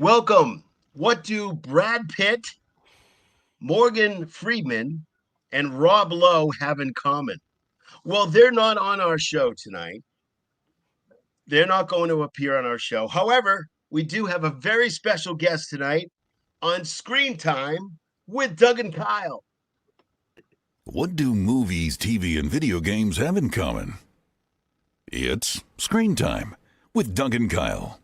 Welcome. What do Brad Pitt, Morgan Freeman, and Rob Lowe have in common? Well, they're not on our show tonight. They're not going to appear on our show. However, we do have a very special guest tonight on Screen Time with Doug and Kyle. What do movies, TV, and video games have in common? It's Screen Time with Doug and Kyle.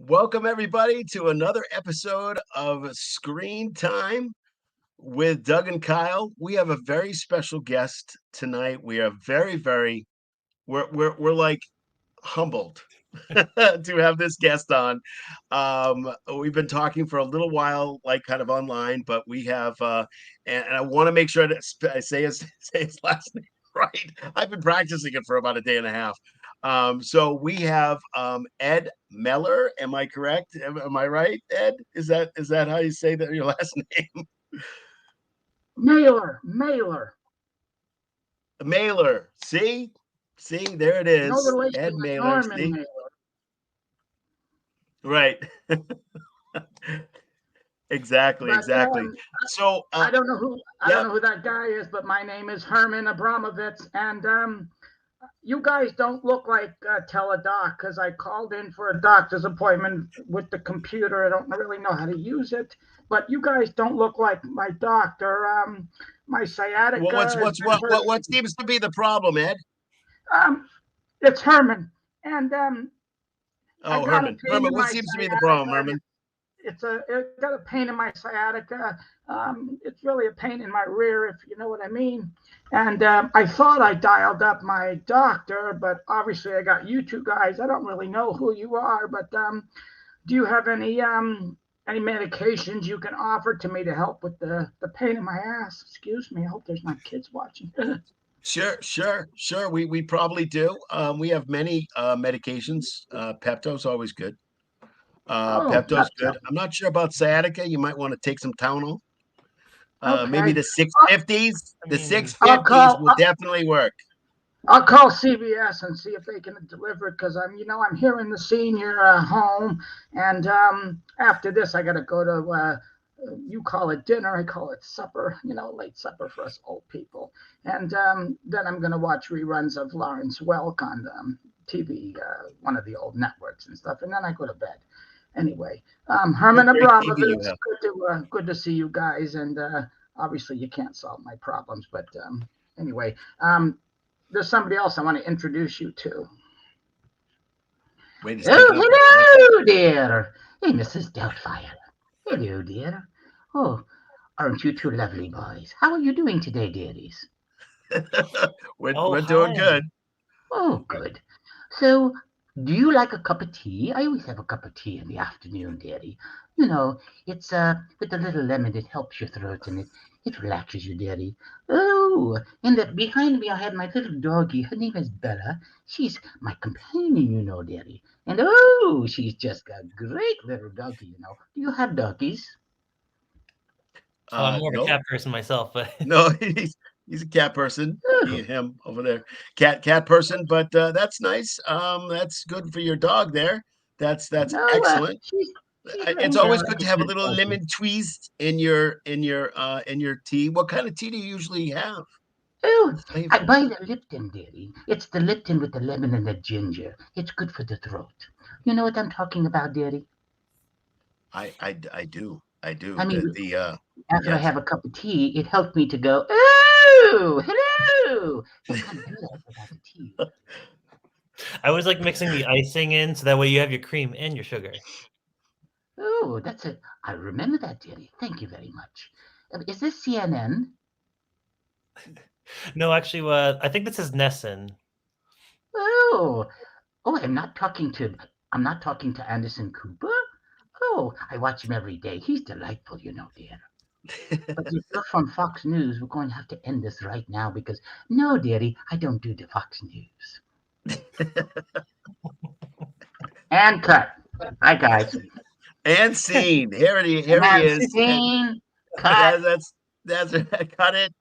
Welcome, everybody, to another episode of Screen Time with Doug and Kyle. We have a very special guest tonight. We are we're like humbled to have this guest on. We've been talking for a little while, like kind of online, but we have, and I want to make sure that I say his last name right. I've been practicing it for about a day and a half. So we have Ed Mehler. Am I correct? Am I right, Ed? Is that how you say that your last name? Mehler. Mehler. See, there it is. No relation Ed to Mehler. Norman See? Mehler. Right. Exactly. But, So I don't know who yeah. don't know who that guy is, but my name is Herman Abramovitz, and you guys don't look like Teledoc because I called in for a doctor's appointment with the computer. I don't really know how to use it, but you guys don't look like my doctor. My sciatica. Well, what seems to be the problem, Ed? It's Herman, and Herman, what seems to be the problem, Herman? It got a pain in my sciatica. It's really a pain in my rear, if you know what I mean. And I thought I dialed up my doctor, but obviously I got you two guys. I don't really know who you are, but do you have any medications you can offer to me to help with the pain in my ass? Excuse me. I hope there's not kids watching. Sure. We probably do. We have many medications. Pepto's always good. Pepto's good. I'm not sure about sciatica. You might want to take some Tylenol. Maybe the 650s. The 650s will definitely work. I'll call CVS and see if they can deliver it because I'm here in the senior home, and after this I got to go to you call it dinner, I call it supper. Late supper for us old people, and then I'm going to watch reruns of Lawrence Welk on TV, one of the old networks and stuff, and then I go to bed. Anyway, Herman Abramovitz, good to see you guys, and obviously you can't solve my problems, but anyway, there's somebody else I want to introduce you to. Hello, dear. Hey, Mrs. Doubtfire. Hello, dear. Oh, aren't you two lovely boys? How are you doing today, dearies? We're doing good. Oh, good. So, do you like a cup of tea? I always have a cup of tea in the afternoon, dearie. It's with a little lemon. It helps your throat and it relaxes you, dearie. Oh, and behind me I have my little doggie. Her name is Bella. She's my companion, dearie. And she's just a great little doggie, Do you have doggies? I'm more of a cat person myself, but no, he's a cat person. Him over there, cat person. But that's nice. That's good for your dog there. That's excellent. It's always good to have a little lemon twist in your tea. What kind of tea do you usually have? Oh, I buy the Lipton, dearie. It's the Lipton with the lemon and the ginger. It's good for the throat. You know what I'm talking about, dearie? I do. I mean, after yes. I have a cup of tea, it helped me to go, oh, hello. I can't do that without the tea. I always like mixing the icing in so that way you have your cream and your sugar. Oh, that's it. I remember that, dearie. Thank you very much. Is this CNN? No, actually, I think this is Nessun. Oh, I'm not talking to Anderson Cooper. Oh, I watch him every day. He's delightful, dear. But if you're from Fox News, we're going to have to end this right now because no, dearie, I don't do the Fox News. And cut. Bye, guys. And scene. Here he And is. And scene. Cut. that's cut it.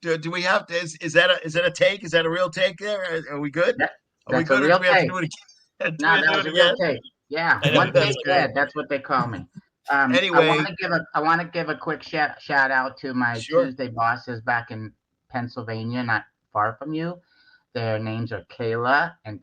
Do we have to? Is that a take? Is that a real take? There? Are we good? That, Are we that's a good? Or do real we have to take. do it again? Do No, we have that to do was it a real again? take. Yeah, I know, one That's take that's great. Ed. That's what they call me. Anyway, I want to give a quick shout out to my sure. Tuesday bosses back in Pennsylvania, not far from you. Their names are Kayla and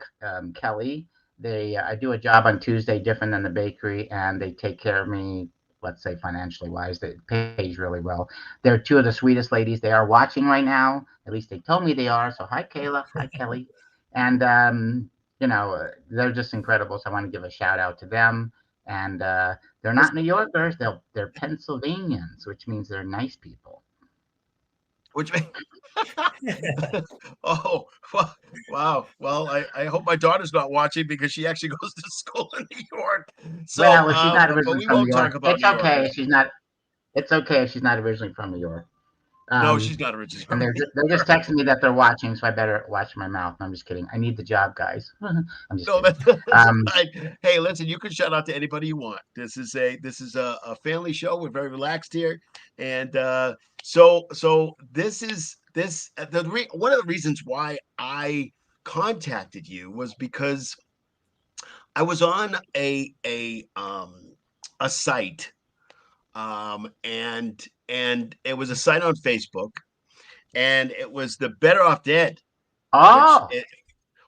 Kelly. I do a job on Tuesday different than the bakery, and they take care of me. Let's say financially wise, it pays really well. They're two of the sweetest ladies. They are watching right now. At least they told me they are. So hi, Kayla. Hi, Kelly. And they're just incredible. So I want to give a shout out to them. And they're not New Yorkers. They're Pennsylvanians, which means they're nice people. Which oh wow. Well, I hope my daughter's not watching because she actually goes to school in New York. So, Well, she's not but originally we from New won't York. talk about It's New York. okay. She's not. It's okay if she's not originally from New York. No, Um, she's not originally and from New they're just York. texting me that they're watching, so I better watch my mouth. No, I'm just kidding. I need the job, guys. I'm just No, kidding. that's fine. Hey, listen, you can shout out to anybody you want. This is a family show. We're very relaxed here, and so this is this one of the reasons why I contacted you was because I was on a site, and it was a site on Facebook, and it was the Better Off Dead, which Oh, it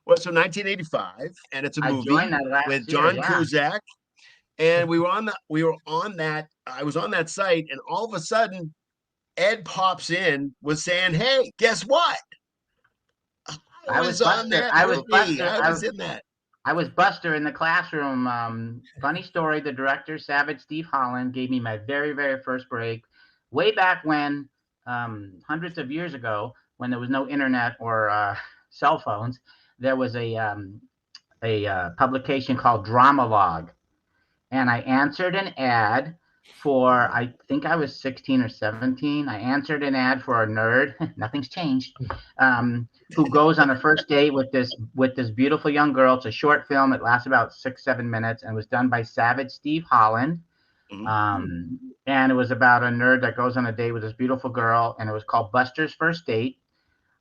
was from 1985, and it's a I joined movie that last with year. John Yeah, Cusack, and we were on that. I was on that site, and all of a sudden, Ed pops in was saying, "Hey, guess what? I I was was on Buster. that I was movie. Buster. I was in that." I was Buster in the classroom. Funny story. The director, Savage Steve Holland, gave me my very, very first break way back when, hundreds of years ago, when there was no internet or cell phones. There was a publication called Dramalog, and I answered an ad for, I think I was 16 or 17. I answered an ad for a nerd. Nothing's changed. Who goes on a first date with this beautiful young girl. It's a short film. It lasts about 6-7 minutes and was done by Savage Steve Holland. Mhm. And it was about a nerd that goes on a date with this beautiful girl, and it was called Buster's First Date.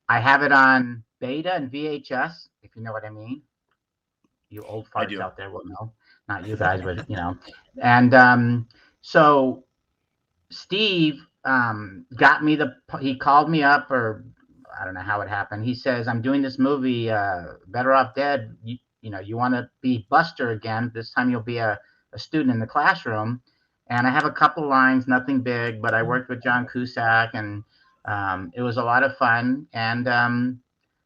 I have it on beta and VHS, if you know what I mean. You old I farts do. out there will know. Not you guys, but And so Steve got me he called me up, or I don't know how it happened. He says, I'm doing this movie, Better Off Dead. You want to be Buster again. This time you'll be a student in the classroom. And I have a couple lines, nothing big, but I worked with John Cusack, and it was a lot of fun. And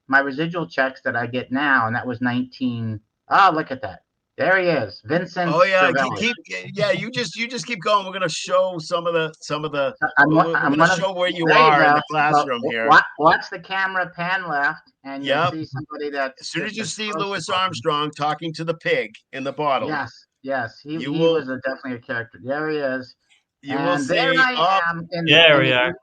my residual checks that I get now, and that was 19. Oh, look at that. There he is, Vincent Oh yeah, Cervelli. yeah. You just keep going. We're gonna show some of the. We're I'm gonna one of. show where you There you are in go. the So classroom here. watch the camera pan left, and you'll Yep. see somebody As that's soon as just you as see close to Louis talking. Armstrong talking to the pig in the bottle, Yes, yes, you he will was definitely a character. There he is, you will and there see I up am in the There in we the are.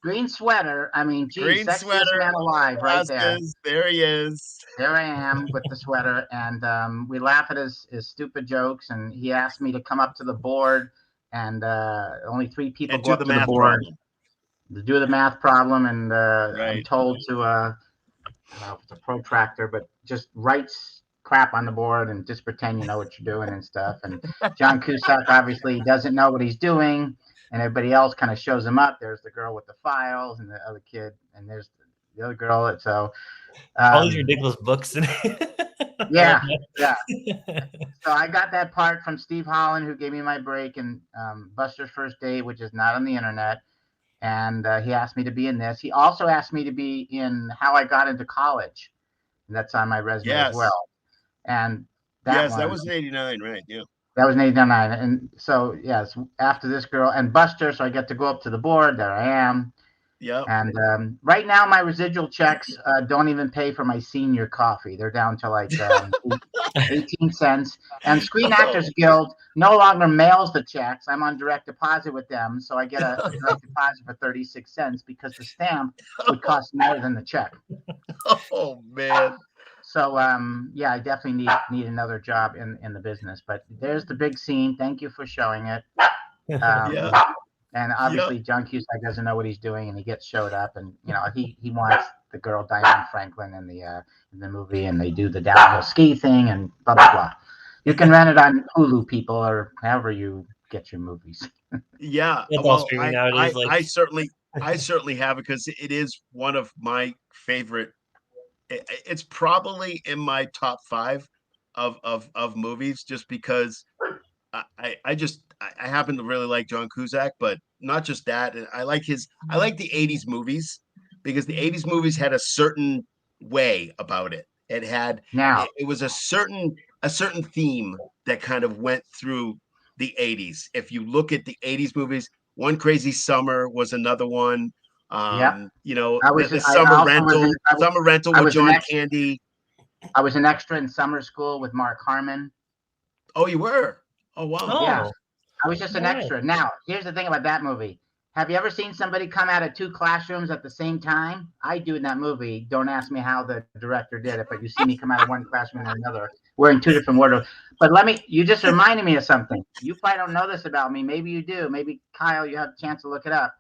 green sweater. I mean, geez, green sexiest sweater, man alive, right there. glasses. There he is. There I am with the sweater, and we laugh at his stupid jokes. And he asked me to come up to the board, and only 3 people And go do up the to the math board problem. to do the math problem. And I'm Right. told to, I don't know if it's a protractor, but just writes crap on the board and just pretend you know what you're doing and stuff. And John Cusack obviously doesn't know what he's doing, and everybody else kind of shows him up. There's the girl with the files, and the other kid, and there's the other girl. So All these um, ridiculous books. yeah, yeah. So I got that part from Steve Holland, who gave me my break in Buster's First Date, which is not on the internet. And he asked me to be in this. He also asked me to be in How I Got into College. And that's on my resume as Yes. well. And that Yes, that one, was in '89, right? Yeah. that was in 89. And so, yes, after this girl and Buster, so I get to go up to the board. There I am. Yep. And right now, my residual checks don't even pay for my senior coffee. They're down to like 18 cents. And Screen Oh. Actors Guild no longer mails the checks. I'm on direct deposit with them, so I get a direct deposit for 36 cents because the stamp would cost more than the check. Oh man. So yeah, I definitely need another job in the business. But there's the big scene. Thank you for showing it. Yeah. And Yeah. obviously John Cusack doesn't know what he's doing, and he gets showed up, and he wants the girl Diane Franklin in the movie, and they do the downhill ski thing and blah blah blah. You can rent it on Hulu, people, or however you get your movies. Yeah. It's all Well, streaming nowadays. Like, I certainly have it because it is one of my favorite. It's probably in my top 5 of movies, just because I happen to really like John Cusack, but not just that. I like the 80s movies, because the 80s movies had a certain way about it. Now, It was a certain theme that kind of went through the 80s. If you look at the 80s movies, One Crazy Summer was another one. yep. The I also Summer Rental I with was an John extra. Candy. I was an extra in Summer School with Mark Harmon. Oh, you were? Oh, wow. Yeah, oh, I was just an alright. extra. Now, here's the thing about that movie. Have you ever seen somebody come out of 2 classrooms at the same time? I do in that movie. Don't ask me how the director did it, but you see me come out of one classroom and another, wearing 2 different wardrobes. But you just reminded me of something. You probably don't know this about me. Maybe you do. Maybe Kyle, you have a chance to look it up.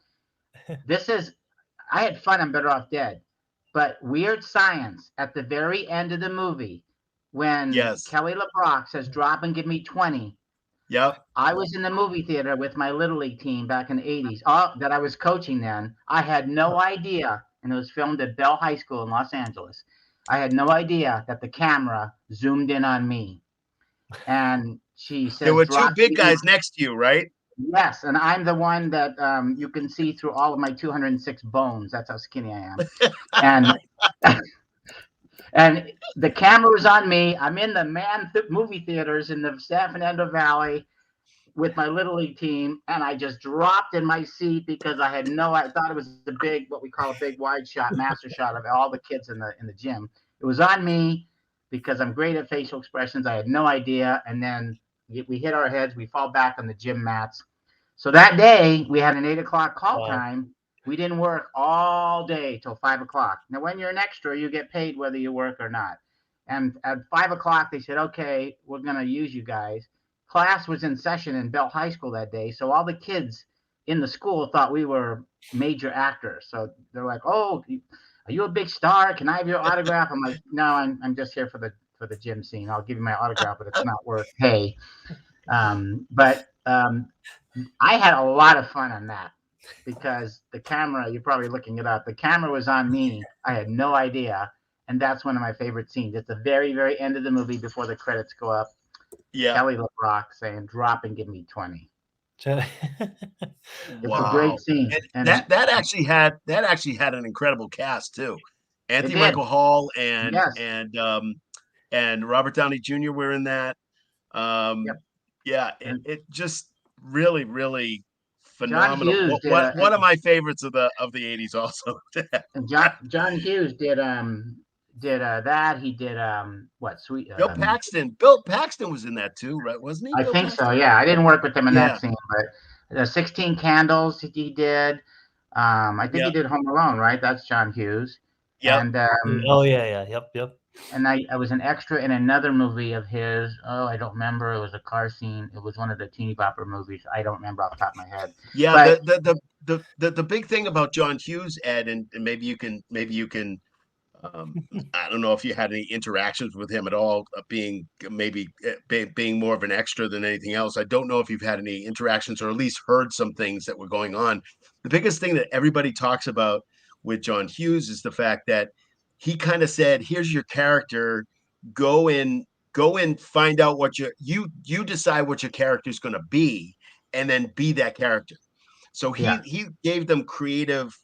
I had fun on Better Off Dead, but weird science at the very end of the movie, when Yes. Kelly LeBrock says, "Drop and give me 20." Yep. I was in the movie theater with my Little League team back in the 80s, that I was coaching then. I had no idea, and it was filmed at Bell High School in Los Angeles. I had no idea that the camera zoomed in on me. And she says, There were 2 "Drop." big guys next to you, right? Yes, and I'm the one that you can see through all of my 206 bones. That's how skinny I am. And and the camera was on me. I'm in the movie theaters in the San Fernando Valley with my Little League team, and I just dropped in my seat because I thought it was the big, what we call a big wide shot, master shot of all the kids in the gym. It was on me because I'm great at facial expressions. I had no idea, and then we hit our heads. We fall back on the gym mats. So that day we had an 8 o'clock call Wow. time. We didn't work all day till 5 o'clock. Now, when you're an extra, you get paid whether you work or not. And at 5 o'clock, they said, "Okay, we're going to use you guys." Class was in session in Bell High School that day, so all the kids in the school thought we were major actors. So they're like, "Oh, are you a big star? Can I have your autograph?" I'm like, "No, I'm just here for the gym scene. I'll give you my autograph, but it's not worth pay." But I had a lot of fun on that because the camera, you're probably looking it up, the camera was on me. I had no idea. And that's one of my favorite scenes. It's the very, very end of the movie before the credits go up. Yeah. Kelly LeBrock saying, "Drop and give me 20." It's a Wow. great scene. And that actually had an incredible cast too. It Anthony did. Michael Hall Yes. and Robert Downey Jr. were in that. Yep. Yeah, And it just really, really John phenomenal. Hughes did One of my favorites of the 80s also. John Hughes did that. He did what sweet Bill Paxton was in that too, right? Wasn't he? I Bill think so. Paxton? Yeah, I didn't work with him in Yeah. that scene, but the 16 Candles he did. I think he did Home Alone, right? That's John Hughes. Yeah. And oh yeah, yep. and I was an extra in another movie of his. Oh, I don't remember. It was a car scene. It was one of the teeny bopper movies. I don't remember off the top of my head. Yeah, But the big thing about John Hughes, Ed, and maybe you can I don't know if you had any interactions with him at all, being more of an extra than anything else. I don't know if you've had any interactions or at least heard some things that were going on. The biggest thing that everybody talks about with John Hughes is the fact that he kind of said, "Here's your character. Go in, find out what you decide what your character is going to be, and then be that character." So he gave them creative.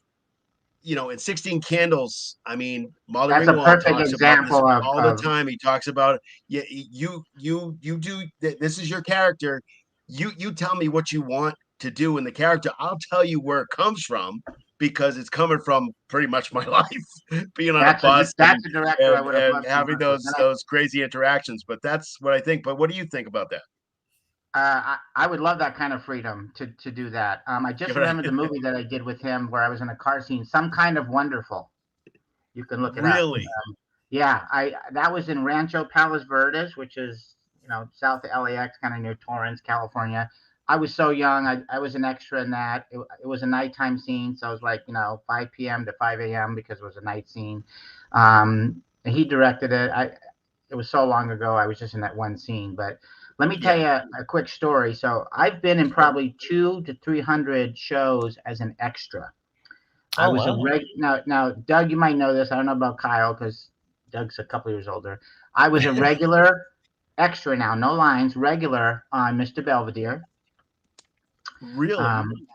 In 16 Candles, I mean, Molly that's a Ringwald perfect talks about this example all the time. He talks about, you do, this is your character. You tell me what you want to do in the character. I'll tell you where it comes from, because it's coming from pretty much my life, being on a bus That's a director I would have and loved to having work with. those crazy interactions. But that's what I think. But what do you think about that? I would love that kind of freedom to do that. I just remembered the movie that I did with him where I was in a car scene, Some Kind of Wonderful. You can look it up. Really? Yeah, that was in Rancho Palos Verdes, which is south of LAX, kind of near Torrance, California. I was so young. I was an extra in that. It was a nighttime scene, so it was like 5 p.m. to 5 a.m. because it was a night scene. He directed it. It was so long ago. I was just in that one scene, but let me tell you a quick story. So I've been in probably 200 to 300 shows as an extra. I was wow. now Doug, you might know this. I don't know about Kyle because Doug's a couple years older. I was a regular extra now, no lines, regular on Mr. Belvedere. Really?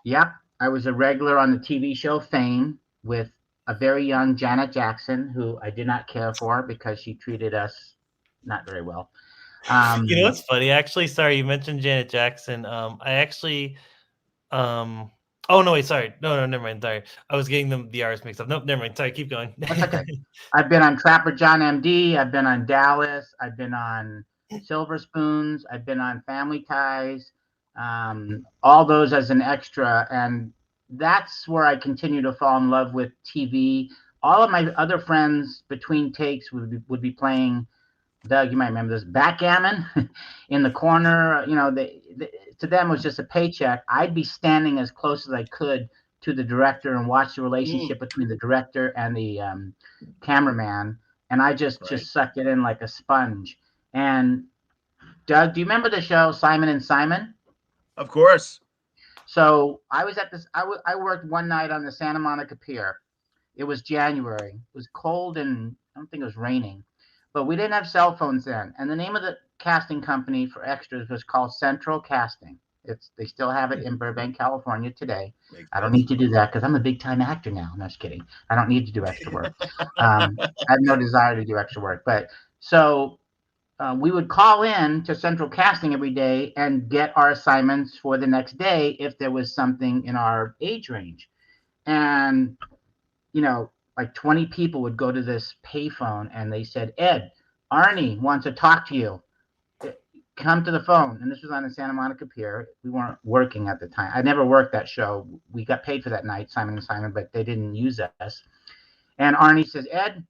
Yep. I was a regular on the TV show Fame with a very young Janet Jackson, who I did not care for because she treated us not very well. You know what's funny? Actually, sorry, you mentioned Janet Jackson. I actually, oh no, wait, sorry, no, never mind. Sorry, I was getting the R's mixed up. Nope, never mind. Sorry, keep going. That's okay. I've been on Trapper John MD. I've been on Dallas. I've been on Silver Spoons. I've been on Family Ties. All those as an extra, and that's where I continue to fall in love with TV. All of my other friends between takes would be playing. Doug, you might remember this, backgammon in the corner. To them it was just a paycheck. I'd be standing as close as I could to the director and watch the relationship between the director and the cameraman, and I just sucked it in like a sponge. And Doug, do you remember the show Simon and Simon? Of course. So I was at this. I worked one night on the Santa Monica Pier. It was January. It was cold and I don't think it was raining. But we didn't have cell phones then. And the name of the casting company for extras was called Central Casting. They still have it in Burbank, California today. I don't need to do that because I'm a big time actor now. I'm just kidding. I don't need to do extra work. I have no desire to do extra work. But so we would call in to Central Casting every day and get our assignments for the next day if there was something in our age range. And like 20 people would go to this payphone and they said, Ed, Arnie wants to talk to you. Come to the phone. And this was on the Santa Monica Pier. We weren't working at the time. I never worked that show. We got paid for that night, Simon and Simon, but they didn't use us. And Arnie says, Ed,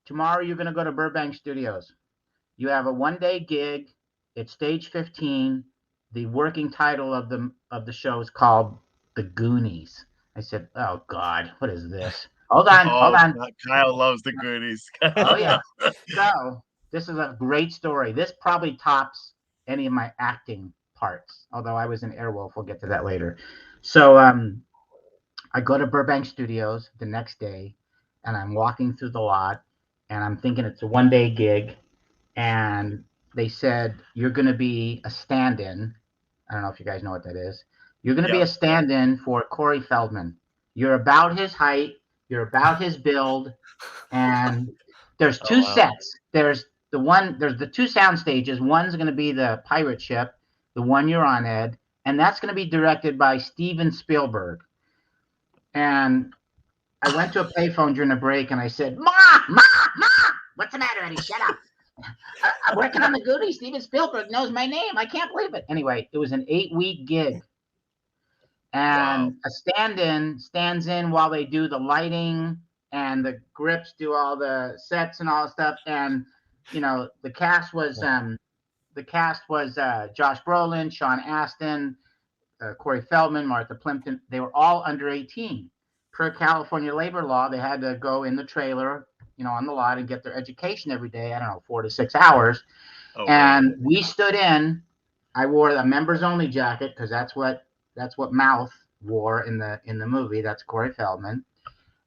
tomorrow you're going to go to Burbank Studios. You have a one-day gig. It's stage 15. The working title of the show is called The Goonies. I said, oh, God, what is this? Hold on. Kyle loves the Goonies. Oh, yeah. So this is a great story. This probably tops any of my acting parts, although I was an Airwolf. We'll get to that later. So I go to Burbank Studios the next day, and I'm walking through the lot, and I'm thinking it's a one-day gig, and they said, you're going to be a stand-in. I don't know if you guys know what that is. You're going to be a stand-in for Corey Feldman. You're about his height. You're about his build, and there's two sets. There's the two sound stages. One's going to be the pirate ship, the one you're on, Ed, and that's going to be directed by Steven Spielberg. And I went to a payphone during a break, and I said, Ma, what's the matter, Eddie? Shut up. I'm working on the Goonies. Steven Spielberg knows my name. I can't believe it. Anyway, it was an 8-week gig. And a stand-in stands in while they do the lighting and the grips do all the sets and all the stuff. And the cast was Josh Brolin, Sean Astin, Corey Feldman, Martha Plimpton. They were all under 18. Per California labor law, they had to go in the trailer, on the lot and get their education every day. I don't know, 4 to 6 hours. And we stood in. I wore a members only jacket because that's what Mouth wore in the movie. That's Corey Feldman.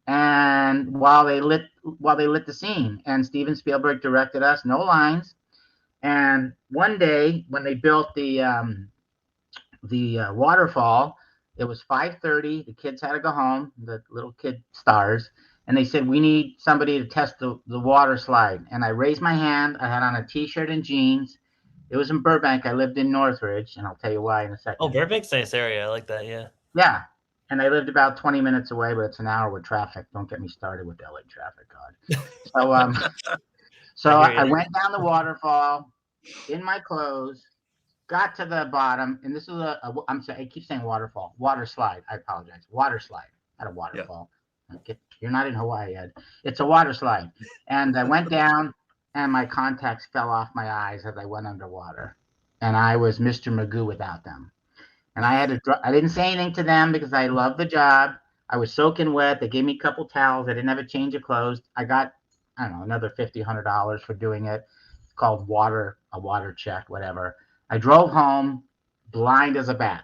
And while they lit the scene, and Steven Spielberg directed us, no lines. And one day when they built the waterfall, it was 5:30. The kids had to go home, the little kid stars, and they said, we need somebody to test the water slide. And I raised my hand. I had on a t-shirt and jeans. It was in Burbank. I lived in Northridge, and I'll tell you why in a second. Oh, Burbank's a nice area. I like that. Yeah. Yeah. and I lived about 20 minutes away, but it's an hour with traffic. Don't get me started with LA traffic, God. So I went down the waterfall in my clothes, got to the bottom, and this is I'm sorry, I keep saying waterfall, water slide. I apologize, water slide, not a waterfall. Yeah. You're not in Hawaii, Ed. It's a water slide, and I went down, and my contacts fell off my eyes as I went underwater, and I was Mr. Magoo without them. And I didn't say anything to them because I love the job. I was soaking wet. They gave me a couple towels. I didn't have a change of clothes. I got, I don't know, another $50, $100 for doing it. It's called a water check, whatever. I drove home blind as a bat.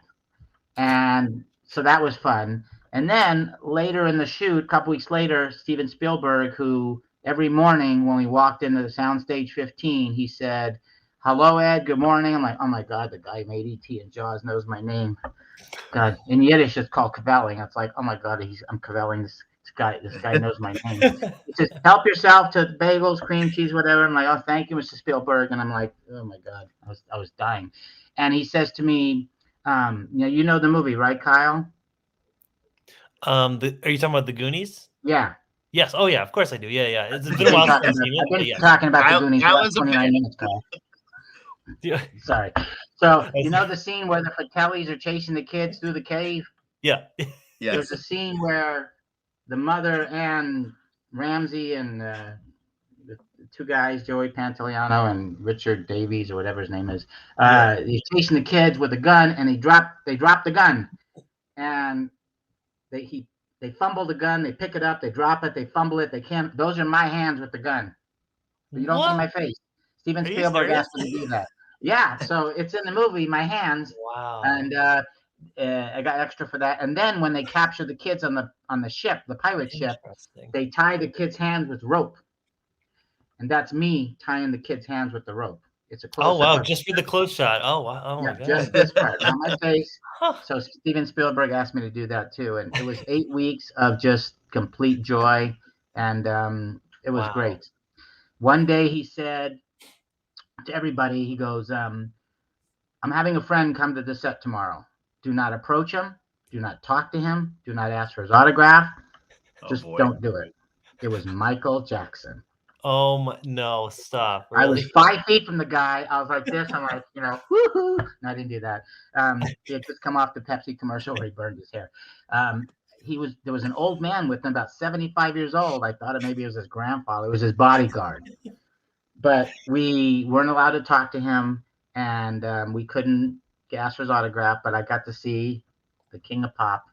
And so that was fun. And then later in the shoot, a couple weeks later, Steven Spielberg, who every morning when we walked into the soundstage 15, he said, "Hello, Ed. Good morning." I'm like, oh my God, the guy who made E.T. and Jaws knows my name. God, in Yiddish, it's called cavelling. It's like, oh my God, I'm cavelling this guy. This guy knows my name. He says, "Help yourself to bagels, cream cheese, whatever." I'm like, "Oh, thank you, Mr. Spielberg." And I'm like, oh my God, I was dying. And he says to me, you know the movie, right, Kyle? Are you talking about the Goonies? Yeah. Yes. Oh yeah, of course I do. Yeah. It's been a while since I've seen it. I've been talking about the Goonies for 29 minutes, Kyle. Yeah. Sorry. So you know the scene where the Fratellis are chasing the kids through the cave? Yeah. Yes. There's a scene where the mother and Ramsey and the two guys, Joey Pantoliano and Richard Davies or whatever his name is, he's chasing the kids with a gun, and they drop the gun, and they fumble the gun, they pick it up, they drop it, they fumble it, they can't. Those are my hands with the gun. But you don't see my face. Steven Spielberg asked me to do that. Yeah, so it's in the movie, my hands. Wow. And I got extra for that. And then when they capture the kids on the ship, the pirate ship, they tie the kids' hands with rope. And that's me tying the kids' hands with the rope. It's a close-up. Oh wow, just for the close shot. Oh wow. Oh my God. Just this part, not my face. So Steven Spielberg asked me to do that too, and it was 8 weeks of just complete joy, and it was great. One day he said to everybody, he goes, "I'm having a friend come to the set tomorrow. Do not approach him. Do not talk to him. Do not ask for his autograph. Just don't do it." It was Michael Jackson. Oh my, no, stop. Really? I was 5 feet from the guy. I was like this. I'm like, woohoo. No, I didn't do that. He had just come off the Pepsi commercial where he burned his hair. There was an old man with him, about 75 years old. I thought maybe it was his grandfather. It was his bodyguard. But we weren't allowed to talk to him, and we couldn't ask for his autograph, but I got to see the King of Pop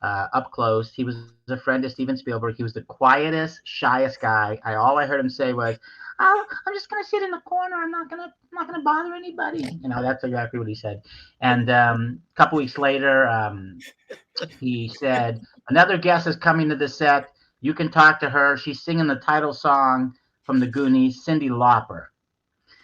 up close. He was a friend of Steven Spielberg. He was the quietest, shyest guy. All I heard him say was, "Oh, I'm just gonna sit in the corner. I'm not gonna bother anybody." That's exactly what he said. And a couple weeks later, he said, "Another guest is coming to the set. You can talk to her. She's singing the title song from the Goonies, Cyndi Lauper."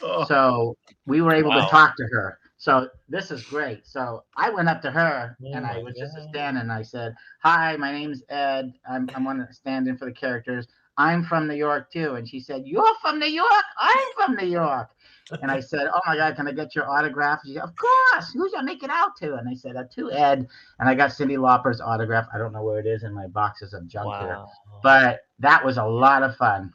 Oh. So we were able to talk to her. So this is great. So I went up to her and I was just standing and I said, "Hi, my name's Ed. I'm going to stand in for the characters. I'm from New York too." And she said, "You're from New York? I'm from New York." And I said, "Oh my God, can I get your autograph?" She said, "Of course. Who's I make it out to?" And I said, "To Ed." And I got Cyndi Lauper's autograph. I don't know where it is in my boxes of junk here. But that was a lot of fun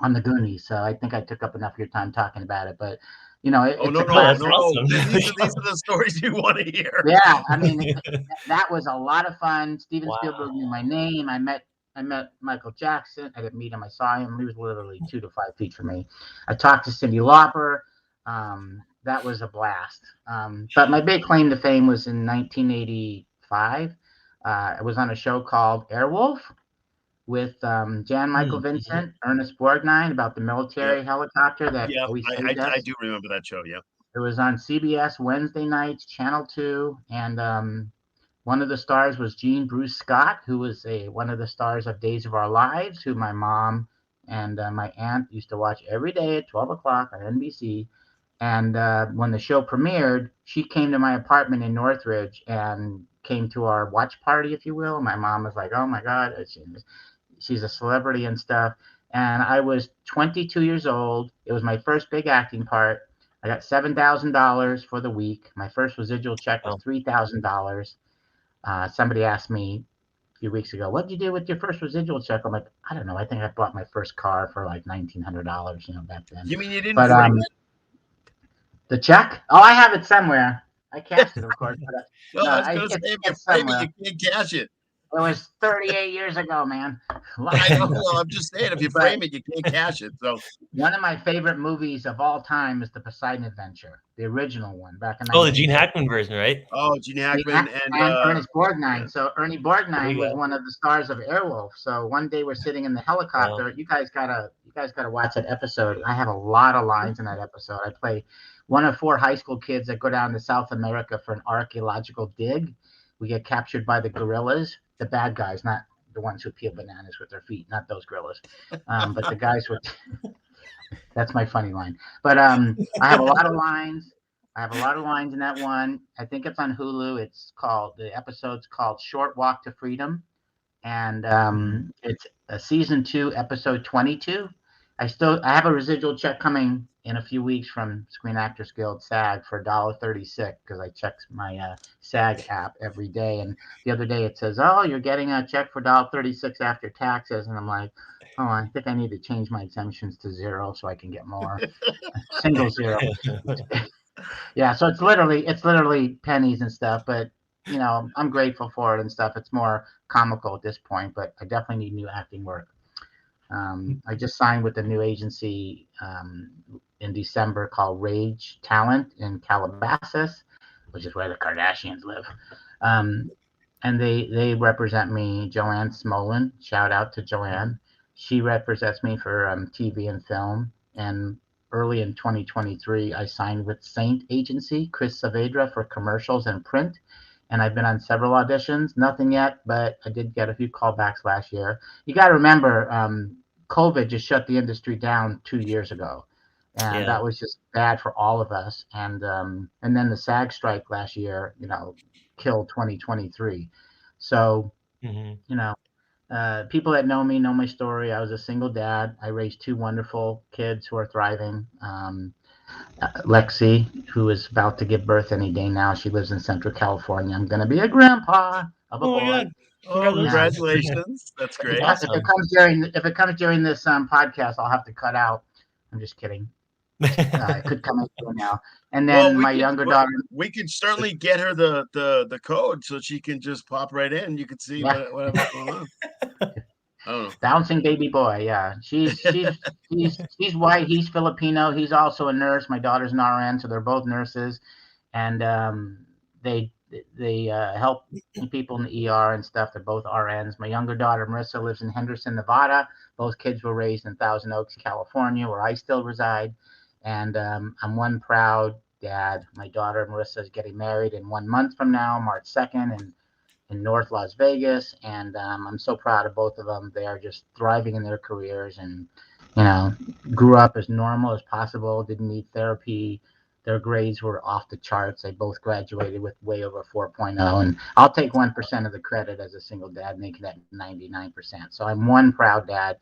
on the Goonies. So I think I took up enough of your time talking about it. But no. These are the stories you want to hear. Yeah, I mean, that was a lot of fun. Steven Spielberg knew my name. I met Michael Jackson. I didn't meet him. I saw him. He was literally 2 to 5 feet from me. I talked to Cyndi Lauper. That was a blast. But my big claim to fame was in 1985. I was on a show called Airwolf with Jan Michael Vincent, Ernest Borgnine, about the military helicopter that always saved us. I do remember that show, yeah. It was on CBS Wednesday nights, Channel 2, and one of the stars was Jean Bruce Scott, who was one of the stars of Days of Our Lives, who my mom and my aunt used to watch every day at 12 o'clock on NBC. And when the show premiered, she came to my apartment in Northridge and came to our watch party, if you will. My mom was like, "Oh my God, she's a celebrity and stuff." And I was 22 years old. It was my first big acting part. I got $7,000 for the week. My first residual check was $3,000. Somebody asked me a few weeks ago, "What did you do with your first residual check?" I'm like, I don't know. I think I bought my first car for like $1,900, back then. You mean you didn't But frame it? the check? Oh, I have it somewhere. I cashed it, of course, but No, no, I was going to say, if you it's frame it, you somewhere. can't cash it. It was 38 years ago, man. Long I know. ago. Well, I'm just saying, if you But frame it, you can't cash it. So, one of my favorite movies of all time is The Poseidon Adventure, the original one back in Oh, the Gene 1950. Hackman version, right? oh, Gene Hackman and And Ernest yeah. Borgnine. So Ernie There Borgnine you was go. one of the stars of Airwolf. So one day we're sitting in the Oh, helicopter. You guys gotta watch that episode. I have a lot of lines in that episode. I play one of 4 high school kids that go down to South America for an archaeological dig. We get captured by the gorillas, the bad guys, not the ones who peel bananas with their feet, not those gorillas, but the guys with. That's my funny line. But I have a lot of lines. I have a lot of lines in that one. I think it's on Hulu. The episode's called Short Walk to Freedom, and it's a season 2, episode 22. I have a residual check coming in a few weeks from Screen Actors Guild SAG for $1.36 because I check my SAG app every day. And the other day it says, "Oh, you're getting a check for $1.36 after taxes," and I'm like, "Oh, I think I need to change my exemptions to 0 so I can get more." Single 0. Yeah, so it's literally pennies and stuff, but I'm grateful for it and stuff. It's more comical at this point, but I definitely need new acting work. I just signed with a new agency in December called Rage Talent in Calabasas, which is where the Kardashians live. Um, and they represent me, Joanne Smolin. Shout out to Joanne. She represents me for TV and film. And early in 2023, I signed with Saint Agency, Chris Saavedra, for commercials and print. And I've been on several auditions. Nothing yet, but I did get a few callbacks last year. You got to remember, COVID just shut the industry down 2 years ago, and yeah. that was just bad for all of us. And then the SAG strike last year, killed 2023. So Hmm. you know, people that know me know my story. I was a single dad. I raised 2 wonderful kids who are thriving. Lexi, who is about to give birth any day now. She lives in Central California. I'm going to be a grandpa of a Oh my boy. God! Oh, Yeah. Congratulations! congratulations. That's If it, great. if it Awesome. comes during this podcast, I'll have to cut out. I'm just kidding. It could come in now. And Well, then my younger well, daughter. we can certainly get her the code so she can just pop right in. You can see Yeah, whatever's going on. I don't bouncing baby boy. Yeah, she's know. she's she's white. He's Filipino. He's also a nurse. My daughter's an RN, so they're both nurses, and they they help people in the ER and stuff. They're both RNs. My younger daughter Marissa lives in Henderson, Nevada. Both kids were raised in Thousand Oaks, California, where I still reside, and I'm one proud dad. My daughter Marissa is getting married in 1 month from now, March 2nd, and in North Las Vegas, and I'm so proud of both of them. They are just thriving in their careers, and you know, grew up as normal as possible. Didn't need therapy. Their grades were off the charts. They both graduated with way over 4.0, and I'll take 1% of the credit as a single dad, making that 99%. So I'm one proud dad,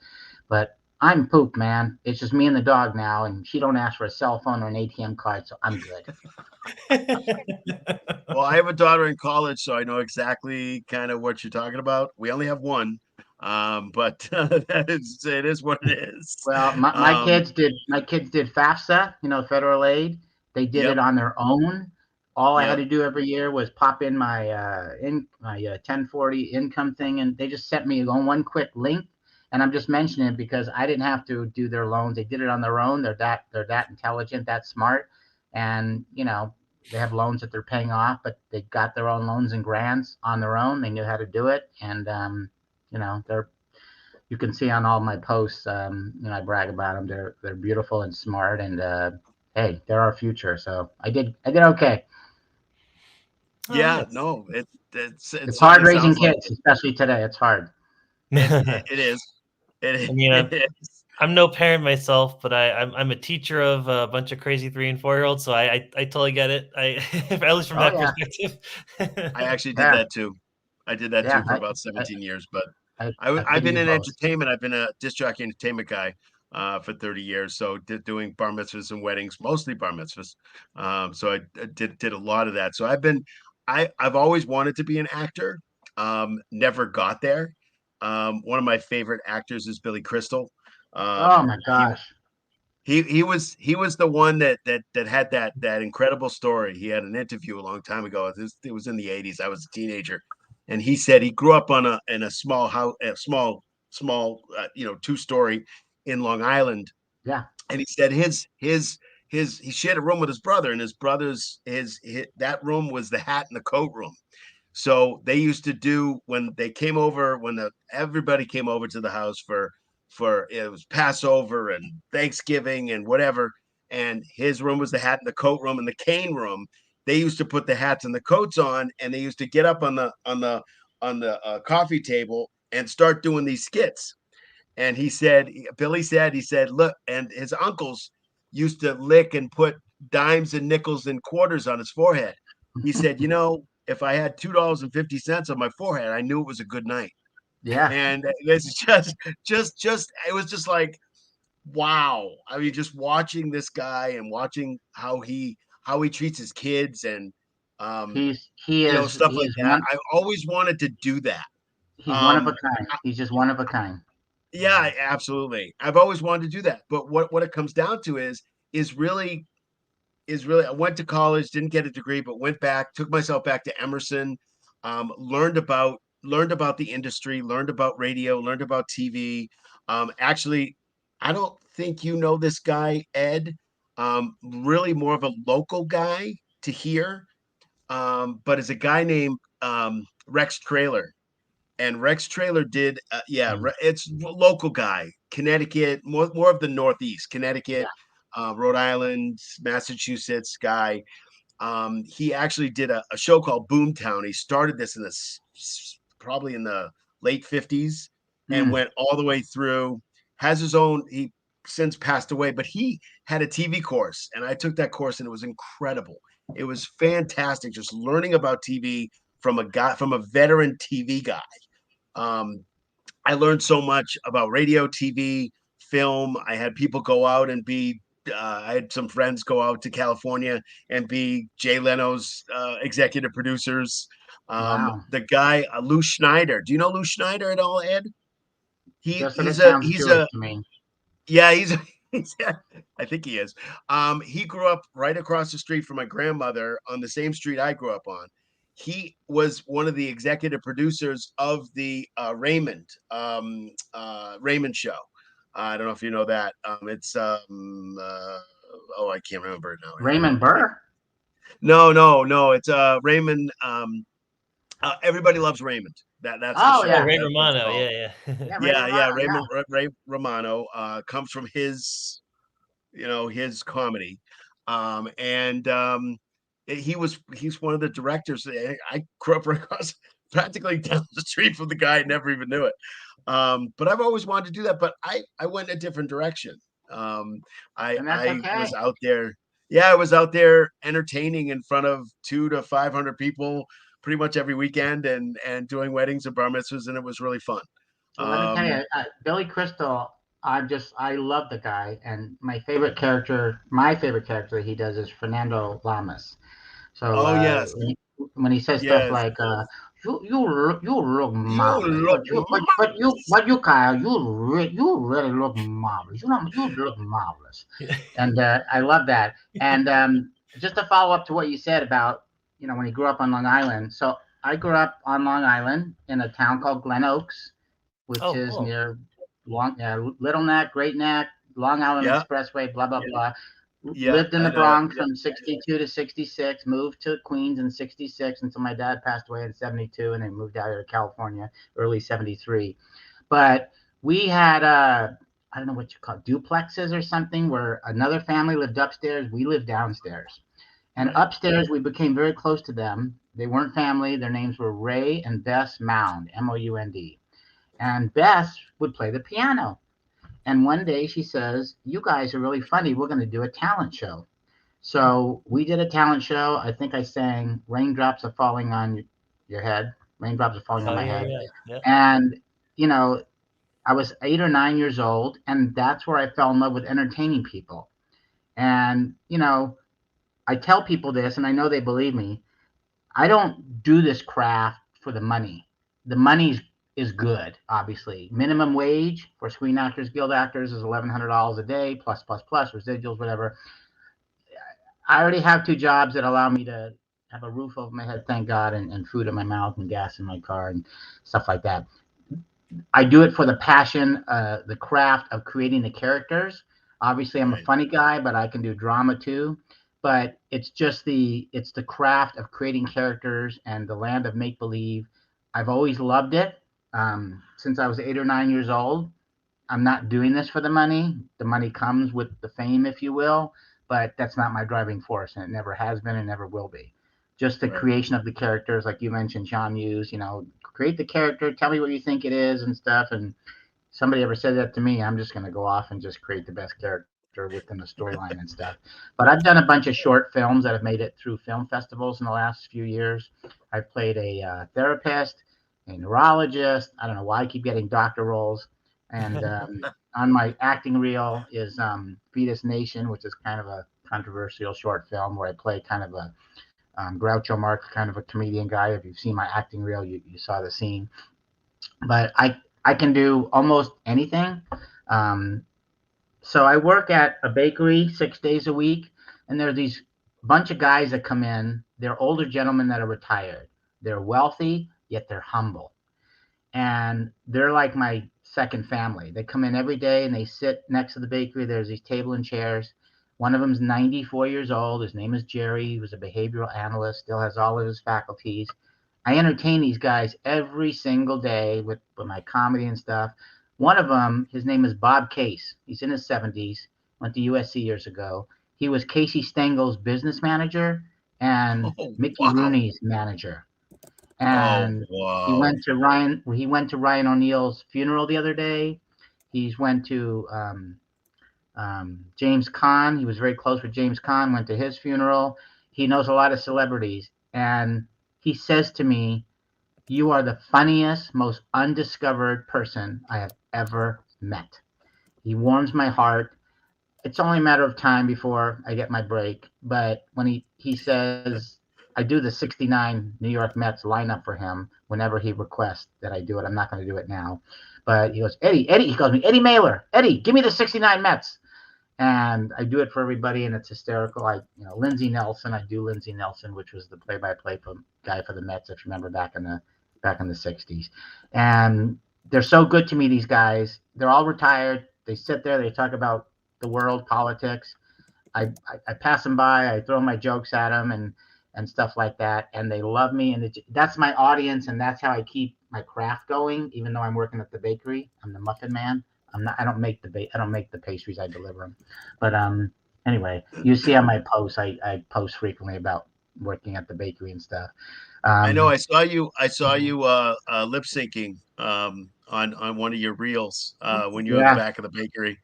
but I'm pooped, man. It's just me and the dog now, and she don't ask for a cell phone or an ATM card, so I'm good. Well, I have a daughter in college, so I know exactly kind of what you're talking about. We only have one, but it is what it is. Well, my Um, kids did FAFSA, federal aid. They did it yep, on their own. All I had yep. to do every year was pop in my 1040 income thing, and they just sent me on one quick link. And I'm just mentioning it because I didn't have to do their loans. They did it on their own. They're that intelligent, that smart, and they have loans that they're paying off, but they got their own loans and grants on their own. They knew how to do it, and they're you can see on all my posts, I brag about them. They're beautiful and smart, and hey, they're our future. So I did okay. Oh, Yeah, nice. no, it It's hard certainly raising sounds like kids, especially today. It's hard. it is. I mean, It is. I'm no parent myself, but I'm a teacher of a bunch of crazy 3 and 4 year olds, so I totally get it. At least from Oh that yeah, perspective. I actually did yeah, that too. I did that yeah. too for about I 17 years, but I, I I've pity been you in both. entertainment. I've been a disc jockey entertainment guy for 30 years. So doing bar mitzvahs and weddings, mostly bar mitzvahs. So I did a lot of that. So I've always wanted to be an actor. Never got there. One of my favorite actors is Billy Crystal. Oh my He gosh. he was the one that had that incredible story. He had an interview a long time ago. It was in the 80s. I was a teenager, and he said he grew up in a small house, a small two-story in Long Island, Yeah. and he said his he shared a room with his brother, and his brother's his that room was the hat and the coat room. So they used to do when they came over, everybody came over to the house for it was Passover and Thanksgiving and whatever. And his room was the hat and the coat room and the cane room. They used to put the hats and the coats on, and they used to get up on the coffee table and start doing these skits. And Billy said, look, and his uncles used to lick and put dimes and nickels and quarters on his forehead. He said, if I had $2.50 on my forehead, I knew it was a good night. Yeah. And this is just it was just like, wow. I mean, just watching this guy and watching how he treats his kids and stuff like He's that. one I've always wanted to do that. he's one of a Um, kind. He's just one of a kind. Yeah, absolutely. I've always wanted to do that. But what it comes down to is really I went to college, didn't get a degree, but went back, took myself back to Emerson, learned about the industry, learned about radio, learned about TV. Actually, I don't think you know this guy, Ed. Really more of a local guy to hear. But is a guy named Rex Trailer. And Rex Trailer did, Mm. it's local guy, Connecticut, more of the Northeast, Yeah. Connecticut, Rhode Island, Massachusetts guy. He actually did a show called Boomtown. He started this probably in the late 50s and Mm. went all the way through. Has his own. He since passed away, but he had a TV course, and I took that course, and it was incredible. It was fantastic, just learning about TV from a veteran TV guy. Um, I learned so much about radio, TV, film. I had people go out and I had some friends go out to California and be Jay Leno's executive producers. Wow. The guy, Lou Schneider. Do you know Lou Schneider at all, Ed? He Just that it he's a sounds he's Jewish a to me. yeah, I think he is. He grew up right across the street from my grandmother on the same street I grew up on. He was one of the executive producers of the Raymond show. I don't know if you know that. It's I can't remember it now. Raymond Burr? No. It's Raymond. Everybody loves Raymond. That's the Oh show. Oh, yeah. Ray That's what it's Romano. called. Yeah, yeah. Yeah, Ray Yeah. Romano. Yeah. Ray Romano comes from his comedy. And he's one of the directors. I grew up right across practically down the street from the guy. I never even knew it. But I've always wanted to do that, but I went a different direction. Um, I And that's I was okay. out there. Yeah, I was out there entertaining in front of 200 to 500 people pretty much every weekend and doing weddings and bar mitzvahs, and it was really fun. Well, let me tell Um, you, Billy Crystal. I love the guy, and my favorite character that he does is Fernando Lamas. So oh yes, when he says stuff yes. like you look You marvelous, look but you Kyle, you really look marvelous. You look marvelous, and I love that. And just to follow up to what you said about when he grew up on Long Island. So I grew up on Long Island in a town called Glen Oaks, which Oh, is cool. near Little Neck, Great Neck, Long Island yeah, Expressway, blah blah blah. yeah. Lived in I the know it. Bronx from 62 to 66, moved to Queens in 66 until my dad passed away in 72, and then moved out here to California early 73. But we had, I don't know what you call it, duplexes or something, where another family lived upstairs, we lived downstairs. And Right. upstairs, we became very close to them. They weren't family. Their names were Ray and Bess Mound, Mound. And Bess would play the piano. And one day she says, "You guys are really funny. We're going to do a talent show." So we did a talent show. I think I sang "Raindrops Are Falling on Your Head." Raindrops are falling on Oh, my yeah, head. yeah, yeah. And, you know, I was 8 or 9 years old. And that's where I fell in love with entertaining people. And, I tell people this, and I know they believe me. I don't do this craft for the money. The money is good, obviously. Minimum wage for Screen Actors Guild actors is $1,100 a day, plus residuals, whatever. I already have 2 jobs that allow me to have a roof over my head, thank God, and food in my mouth and gas in my car and stuff like that. I do it for the passion, the craft of creating the characters. Obviously, I'm a funny guy, but I can do drama too. But it's the craft of creating characters and the land of make believe. I've always loved it since I was 8 or 9 years old. I'm not doing this for the money. The money comes with the fame, if you will, but that's not my driving force, and it never has been and never will be. Just the creation of the characters, like you mentioned, Sean Hughes. Create the character, tell me what you think it is, and stuff. And somebody ever said that to me, I'm just going to go off and just create the best character within the storyline and stuff. But I've done a bunch of short films that have made it through film festivals in the last few years. I've played a therapist, a neurologist. I don't know why I keep getting doctor roles. And on my acting reel is Fetus Nation, which is kind of a controversial short film where I play kind of a Groucho Marx, kind of a comedian guy. If you've seen my acting reel, you saw the scene. But I can do almost anything. So I work at a bakery 6 days a week, and there are these bunch of guys that come in. They're older gentlemen that are retired. They're wealthy, yet they're humble. And they're like my second family. They come in every day and they sit next to the bakery. There's these table and chairs. One of them's 94 years old. His name is Jerry. He was a behavioral analyst, still has all of his faculties. I entertain these guys every single day with my comedy and stuff. One of them, his name is Bob Case. He's in his 70s, went to USC years ago. He was Casey Stengel's business manager and Mickey Rooney's manager. And he went to Ryan O'Neal's funeral the other day. He's went to James Caan. He was very close with James Caan, went to his funeral. He knows a lot of celebrities. And he says to me, "You are the funniest, most undiscovered person I have ever met." He warms my heart. It's only a matter of time before I get my break. But when he says, I do the 69 New York Mets lineup for him whenever he requests that I do it. I'm not going to do it now. But he goes, Eddie, he calls me Eddie Mehler. Eddie, give me the 69 Mets. And I do it for everybody, and it's hysterical. Lindsey Nelson, I do Lindsey Nelson, which was the play-by-play guy for the Mets, if you remember back in the 60s. And they're so good to me, these guys. They're all retired. They sit there, they talk about the world, politics. I pass them by, I throw my jokes at them and stuff like that, and they love me, and that's my audience, and that's how I keep my craft going. Even though I'm working at the bakery, I'm the muffin man. I don't make the pastries, I deliver them. But anyway, you see on my posts, I post frequently about working at the bakery and stuff. I know I saw you lip syncing on one of your reels when you were at the back of the bakery.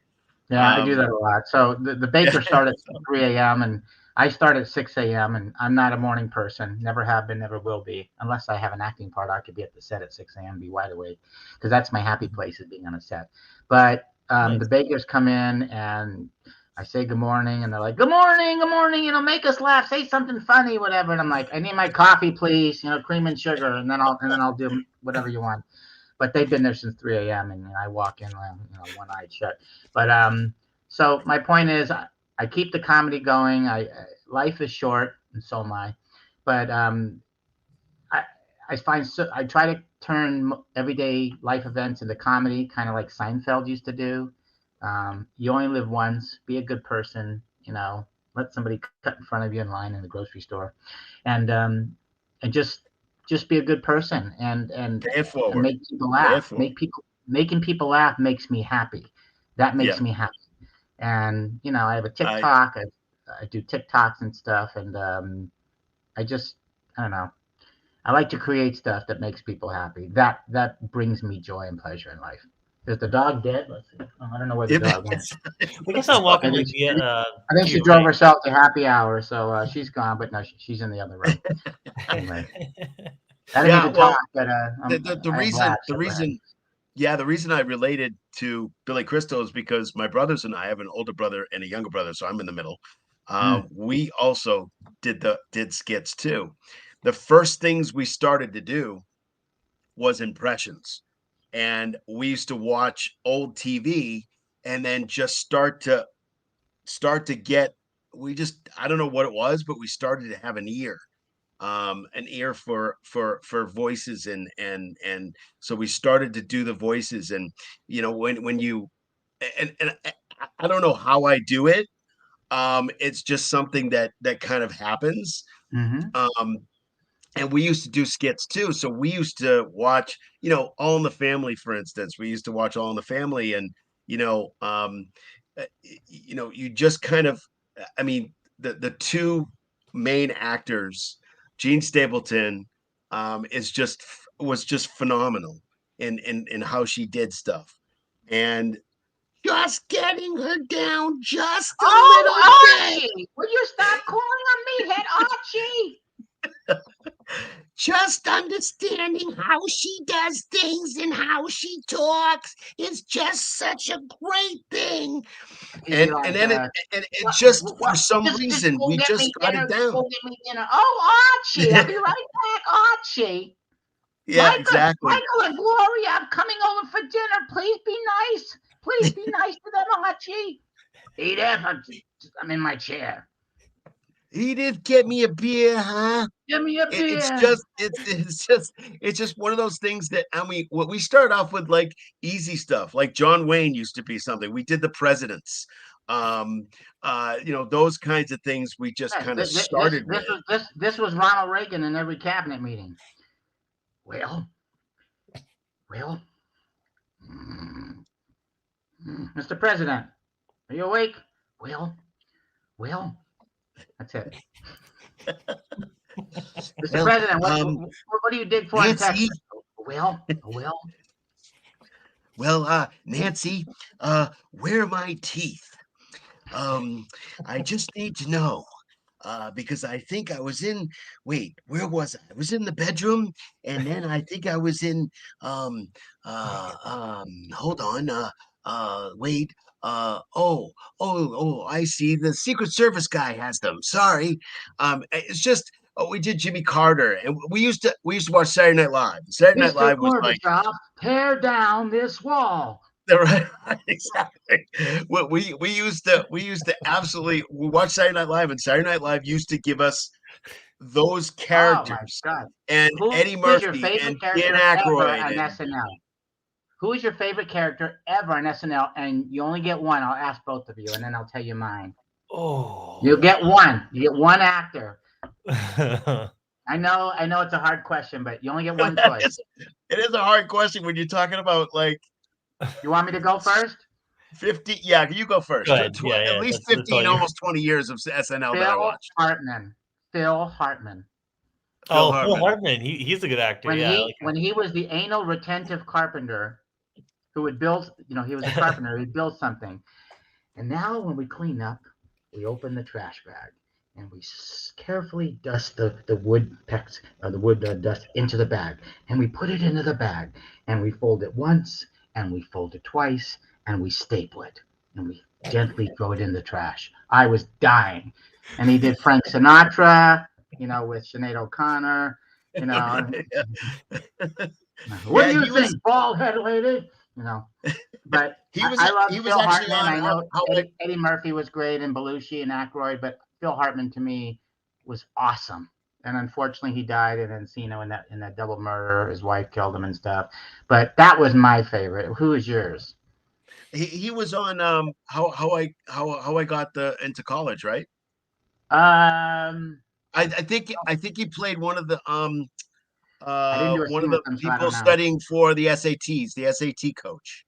Yeah, I do that a lot. So the baker started at 3 a.m. and I start at 6 a.m. and I'm not a morning person. Never have been, never will be. Unless I have an acting part, I could be at the set at 6 a.m. be wide awake because that's my happy place, is being on a set. But the bakers come in and I say good morning, and they're like, good morning, make us laugh, say something funny, whatever. And I'm like, I need my coffee, please, cream and sugar, and then I'll do whatever you want. But they've been there since 3 a.m. and I walk in, one eye shut. But so my point is, I keep the comedy going. Life is short, and so am I. But I try to turn everyday life events into comedy, kind of like Seinfeld used to do. You only live once. Be a good person. Let somebody cut in front of you in line in the grocery store, and just be a good person and make people laugh. Making people laugh makes me happy. That makes me happy. And I have a TikTok. I do TikToks and stuff, and I don't know. I like to create stuff that makes people happy. That brings me joy and pleasure in life. Is the dog dead? Let's see. I don't know where the dog went. We can start walking with you. I think she drove herself to happy hour, so she's gone. But no, she's in the other room. Anyway, I didn't need to talk, but the reason I related to Billy Crystal is because my brothers and I have an older brother and a younger brother, so I'm in the middle. We also did skits too. the first things we started to do was impressions. And we used to watch old TV and then just start to get, we just, I don't know what it was, but we started to have an ear for voices, and so we started to do the voices. And when you, and I don't know how I do it. It's just something that kind of happens. Mm-hmm. um and we used to do skits too. So we used to watch, All in the Family, for instance. We used to watch All in the Family, and you know, you just kind of, I mean, the two main actors, Gene Stapleton, was just phenomenal in how she did stuff, and just getting her down just a little Oh, bit. Archie! Will you stop calling on me, head Archie? Just understanding how she does things and how she talks is just such a great thing. He'd be And like, then it what, just, for what, some just reason, go we get just me got dinner. it Just down. go get me dinner. Oh, Archie, I'll be right back, Archie. Yeah, exactly. Michael and Gloria, I'm coming over for dinner. Please be nice. Please be nice to them, Archie. Edith, I'm in my chair. Edith, get me a beer, huh? Give me a It, it's beer. just it's just one of those things that, I mean, what we start off with, like, easy stuff. Like John Wayne used to be something. We did the presidents, those kinds of things we just Yeah, kind of started with. this was Ronald Reagan in every cabinet meeting. Well, Mr. President, are you awake? Well, that's it. Mr. Well, President, what do you dig for in Nancy, Texas? Well, Nancy, where are my teeth? I just need to know, because I think I was in. Wait, where was I? I was in the bedroom, and then I think I was in. Hold on. Wait. I see. The Secret Service guy has them. Sorry. It's just. Oh, we did Jimmy Carter, and we used to watch Saturday Night Live. Saturday Night Mr. Live was like. Gorbachev, tear down this wall. Right, exactly. What we used to absolutely, we watched Saturday Night Live, and Saturday Night Live used to give us those Oh my characters, God. and Who Eddie is your Murphy favorite and Dan character ever Aykroyd, on and SNL? Who is your favorite character ever on SNL? And you only get one. I'll ask both of you, and then I'll tell you mine. Oh. You get one. You get one actor. I know it's a hard question, but you only get one choice. it is a hard question when you're talking about, like, You want me to go first? 50. Yeah, you go first. Good. Yeah, At least that's 15, all you. almost 20 years of SNL that I Phil watched. Hartman. Phil Oh, Phil Hartman. Hartman. He's a good actor. When he was the anal retentive carpenter who would build, he was a carpenter, he'd build something. And now when we clean up, we open the trash bag and we carefully dust the wood pecks or the wood dust into the bag, and we put it into the bag, and we fold it once, and we fold it twice, and we staple it, and we gently throw it in the trash. I was dying. And he did Frank Sinatra, with Sinead O'Connor, What do you think, bald head lady? But I love Phil Hartman. I know Eddie Murphy was great, and Belushi and Aykroyd, but Phil Hartman to me was awesome. And unfortunately, he died in Encino in that double murder. His wife killed him and stuff. But that was my favorite. Who is yours? He was on how I got into college, right? I think he played one of the I didn't do a scene with him, so I people don't know. studying for the SATs, the SAT coach.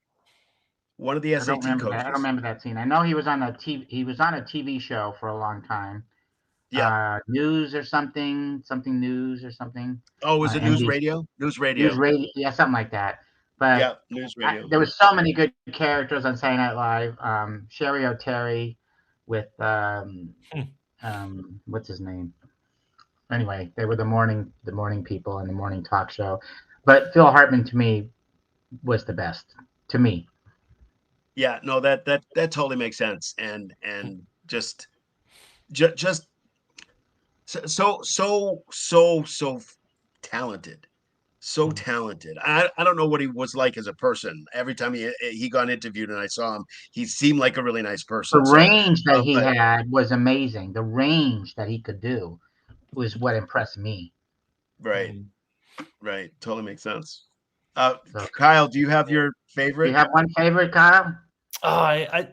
One of the I don't SAT coaches. I don't remember that scene. I know he was on a TV show for a long time. Yeah. News or something news or something. Oh, was it News Radio? News Radio. Yeah, something like that. But yeah, News Radio. There was so many good characters on Saturday Night Live. Sherry O'Terry with what's his name? Anyway, they were the morning people in the morning talk show. But Phil Hartman to me was the best. To me. Yeah, no, that totally makes sense. And just So talented. So Mhm. talented. I don't know what he was like as a person. Every time he got interviewed and I saw him, he seemed like a really nice The person. So, range that he but had was amazing. The range that he could do was what impressed me. right, Mhm. right, totally makes sense. So, Kyle, do you have Yeah. your do you favorite? have one favorite, Kyle? Oh,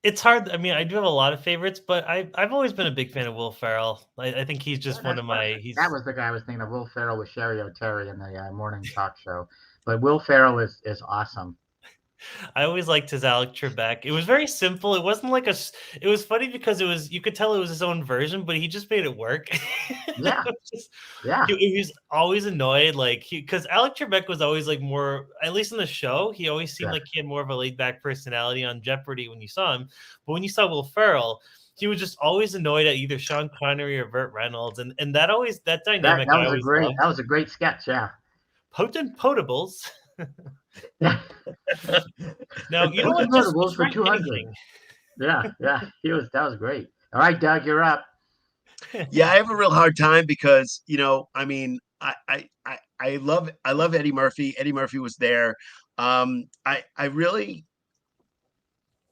it's hard. I mean, I do have a lot of favorites, but I've always been a big fan of Will Ferrell. I think he's Yeah, just one that's of my. perfect. That He's was the guy I was thinking of. Will Ferrell with Sherry O'Terry in the morning talk show. But Will Ferrell is awesome. I always liked his Alec Trebek. It was very simple. It wasn't like it was funny because it was you could tell it was his own version, but he just made it work. It Yeah, was just yeah, he was always annoyed, like because Alec Trebek was always like more, at least in the show, he always seemed yeah. like he had more of a laid back personality on Jeopardy when you saw him. But when you saw Will Ferrell, he was just always annoyed at either Sean Connery or Burt Reynolds, and that That dynamic that I was a always great loved. that was a great sketch. Yeah, Potent potables. yeah. Now you know Who's the what? notables Just for write 200? anything. Yeah, yeah. That was great. All right, Doug, you're up. Yeah, I have a real hard time because I mean, I love Eddie Murphy. Eddie Murphy was there. I really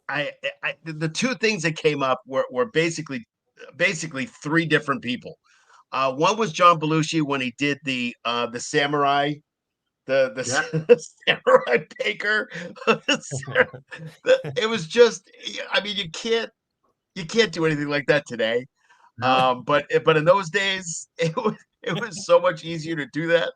the two things that came up were basically three different people. One was John Belushi when he did the samurai, the Yeah, samurai baker. It was just, I mean, you can't do anything like that today. no, But in those days, it was so much easier to do that.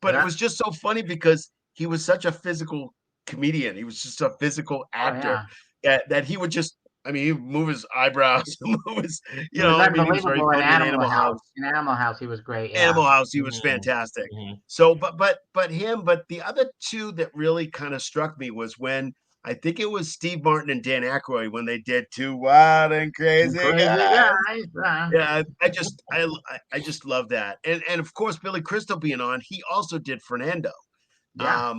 But it yeah. was just so funny because he was such a physical comedian. He was just a physical Oh actor yeah. that he would just, I mean, he would move his eyebrows, move his, He was I mean, he was very unbelievable in funny in Animal Animal House. House. In Animal House, he was great. Yeah. Animal House, he was Mhm, fantastic. mhm. So, but the other two that really kind of struck me was when I think it was Steve Martin and Dan Aykroyd when they did Two Wild and And Crazy crazy Guys. guys. Yeah. Yeah, I just love that, and of course Billy Crystal being on, he also did Fernando, Yeah.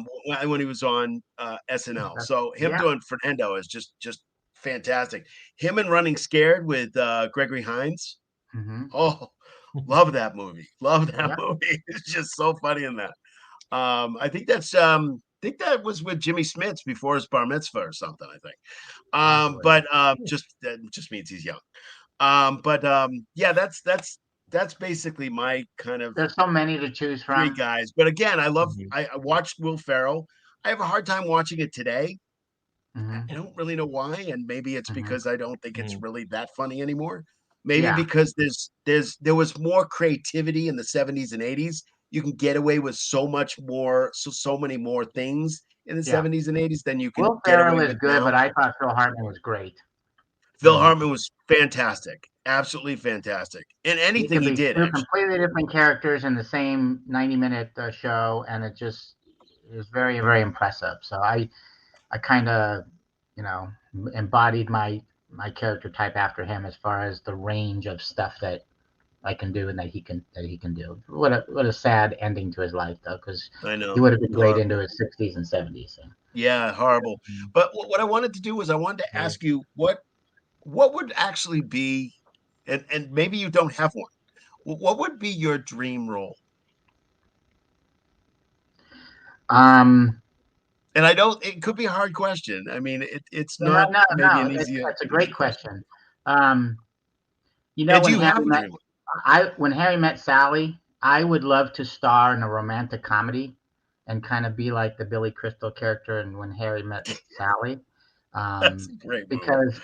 when he was on SNL. So him Yeah. doing Fernando is just fantastic. Him and Running Scared with Gregory Hines. Hmm. Oh, love that movie. Love that Yeah. movie. It's just so funny in that. I think that was with Jimmy Smits before his bar mitzvah or something. I think. Possibly. But just that just means he's young. Yeah, that's basically my kind of There's so many to choose three from. guys. But again, Mhm, I watched Will Ferrell. I have a hard time watching it today. I Hmm. don't really know why, and maybe it's Hmm. because I don't think it's mhm. really that funny anymore. Maybe Yeah. because there was more creativity in the 70s and 80s. You can get away with so much more, so many more things in the Yeah. 70s and 80s than you can Will get Ferrell away is with good, now. but I thought Phil Hartman was great. You Phil know, Hartman was fantastic, absolutely fantastic in he anything could he be did. two Actually, completely different characters in the same 90-minute show, and it just is very, very impressive. So I kind of, you know, embodied my character type after him as far as the range of stuff that I can do and that he can do. What a sad ending to his life though, because I he know, would have been great into horrible. his 60s and 70s. So. Yeah, horrible. Mhm. But what I wanted to do was I wanted to Yeah. ask you what would actually be, and maybe you don't have one. What would be your dream role? Um, And I don't. It could be a hard question. I mean, it's no, not no, maybe no. an That's a easy great question. question. Um, And do when you Harry have a met dream? when Harry met Sally, I would love to star in a romantic comedy and kind of be like the Billy Crystal character in When Harry Met Sally, That's um, a great movie. because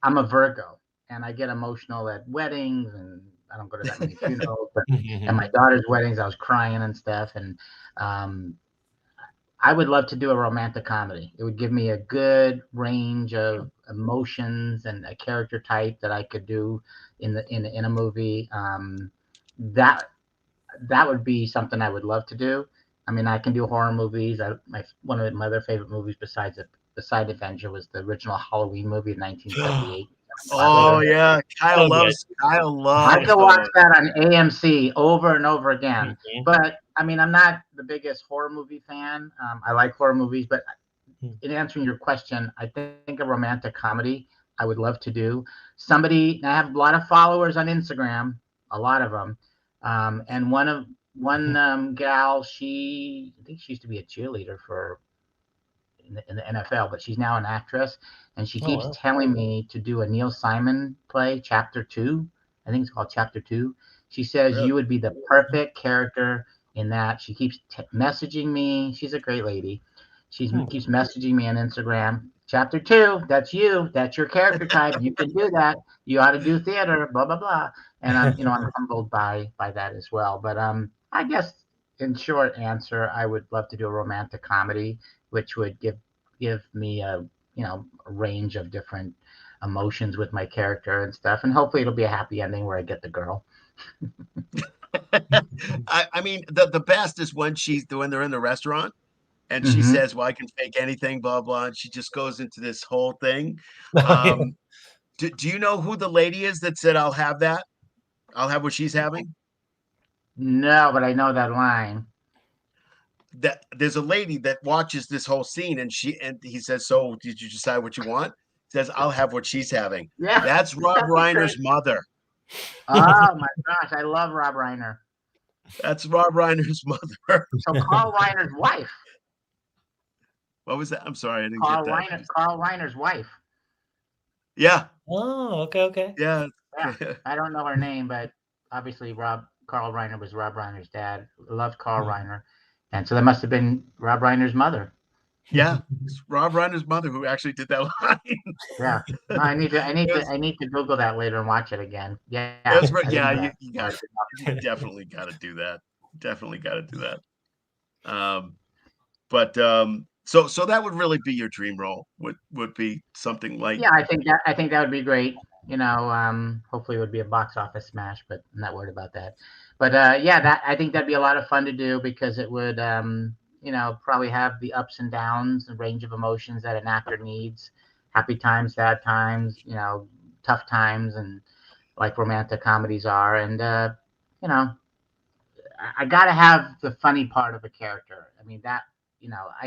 I'm a Virgo and I get emotional at weddings and I don't go to that many funerals, but at my daughter's weddings I was crying and stuff, and um, I would love to do a romantic comedy. It would give me a good range of emotions and a character type that I could do in a movie. That that would be something I would love to do. I mean, I can do horror movies. One of my other favorite movies besides Avenger was the original Halloween movie of 1978. Oh Slasher. yeah, So good. Kyle I loves could watch those. that on AMC over and over again. Mhm, But I mean, I'm not the biggest horror movie fan. I like horror movies, but in answering your question, I think a romantic comedy I would love to do. Somebody, I have a lot of followers on Instagram, a lot of them, and one gal, I think she used to be a cheerleader for in the NFL, but she's now an actress, and she keeps wow. telling me to do a Neil Simon play, Chapter 2. I think it's called Chapter 2. She says Really? you would be the perfect character in that. She keeps messaging me. She's a great lady. She keeps messaging me on Instagram. Chapter 2, that's you. That's your character type. You can do that. You ought to do theater. Blah blah blah. And I'm humbled by that as well. But I guess in short answer, I would love to do a romantic comedy, which would give me a a range of different emotions with my character and stuff, and hopefully it'll be a happy ending where I get the girl. I mean, the best is when they're in the restaurant and she Mm-hmm. says, "Well, I can fake anything," blah blah, and she just goes into this whole thing. Oh, yeah. Do you know who the lady is that said, "I'll have that. I'll have what she's having"? No, but I know that line. That there's a lady that watches this whole scene, and he says, "So, did you decide what you want?" Says, "I'll have what she's having." Yeah, That's Rob that'd be great. Reiner's mother. Oh my gosh, I love Rob Reiner. That's Rob Reiner's mother. So Carl Reiner's wife. What was that? I'm sorry, I didn't get that. Carl Reiner's wife. Yeah, Oh, okay. yeah. Yeah, I don't know her name, but obviously Carl Reiner was Rob Reiner's dad. Loved Carl Reiner, and so that must have been Rob Reiner's mother. Yeah, it's Rob Reiner's mother who actually did that line. Yeah, no, I need to It was, Google that later and watch it again. Yeah, it was I yeah, didn't know you got you definitely got to do that. Definitely got to do that. But so that would really be your dream role. Would be something like Yeah, I think that would be great. Hopefully it would be a box office smash, but I'm not worried about that. But yeah, that I think that'd be a lot of fun to do because it would probably have the ups and downs, the range of emotions that an actor needs, happy times, sad times, tough times, and like romantic comedies are. And I got to have the funny part of a character. I mean, I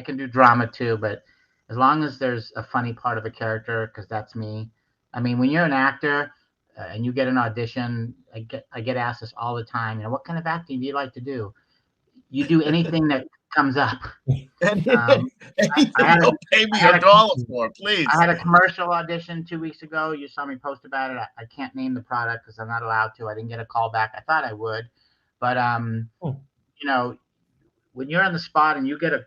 can do drama too, but as long as there's a funny part of a character, because that's me. I mean, when you're an actor and you get an audition, I get asked this all the time. What kind of acting do you like to do? You do anything that comes up. anything, I had a, they'll pay me I had a, $1 for, please. I had a commercial audition 2 weeks ago. You saw me post about it. I can't name the product because I'm not allowed to. I didn't get a call back. I thought I would, but you know, when you're on the spot and you get a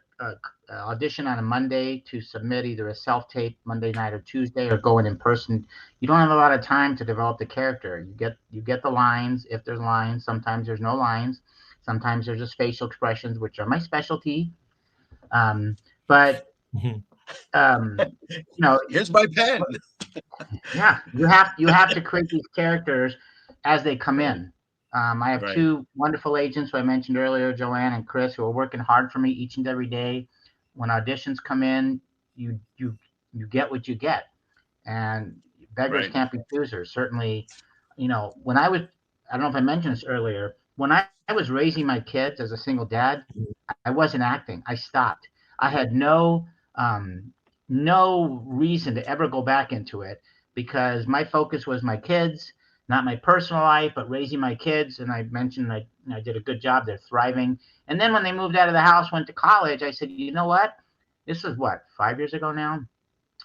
audition on a Monday to submit either a self tape Monday night or Tuesday or going in person, you don't have a lot of time to develop the character. You get the lines if there's lines. Sometimes there's no lines. Sometimes there's just facial expressions, which are my specialty. But Here's my pen. Yeah, you have to create these characters as they come in. I have two wonderful agents who I mentioned earlier, Joanne and Chris, who are working hard for me each and every day. When auditions come in, you get what you get, and beggars can't be choosers. Certainly, when I don't know if I mentioned this earlier, when I was raising my kids as a single dad, I wasn't acting. I stopped. I had no reason to ever go back into it because my focus was my kids, not my personal life, but raising my kids. And I mentioned I did a good job. They're thriving. And then when they moved out of the house, went to college, I said, you know what? This is 5 years ago now.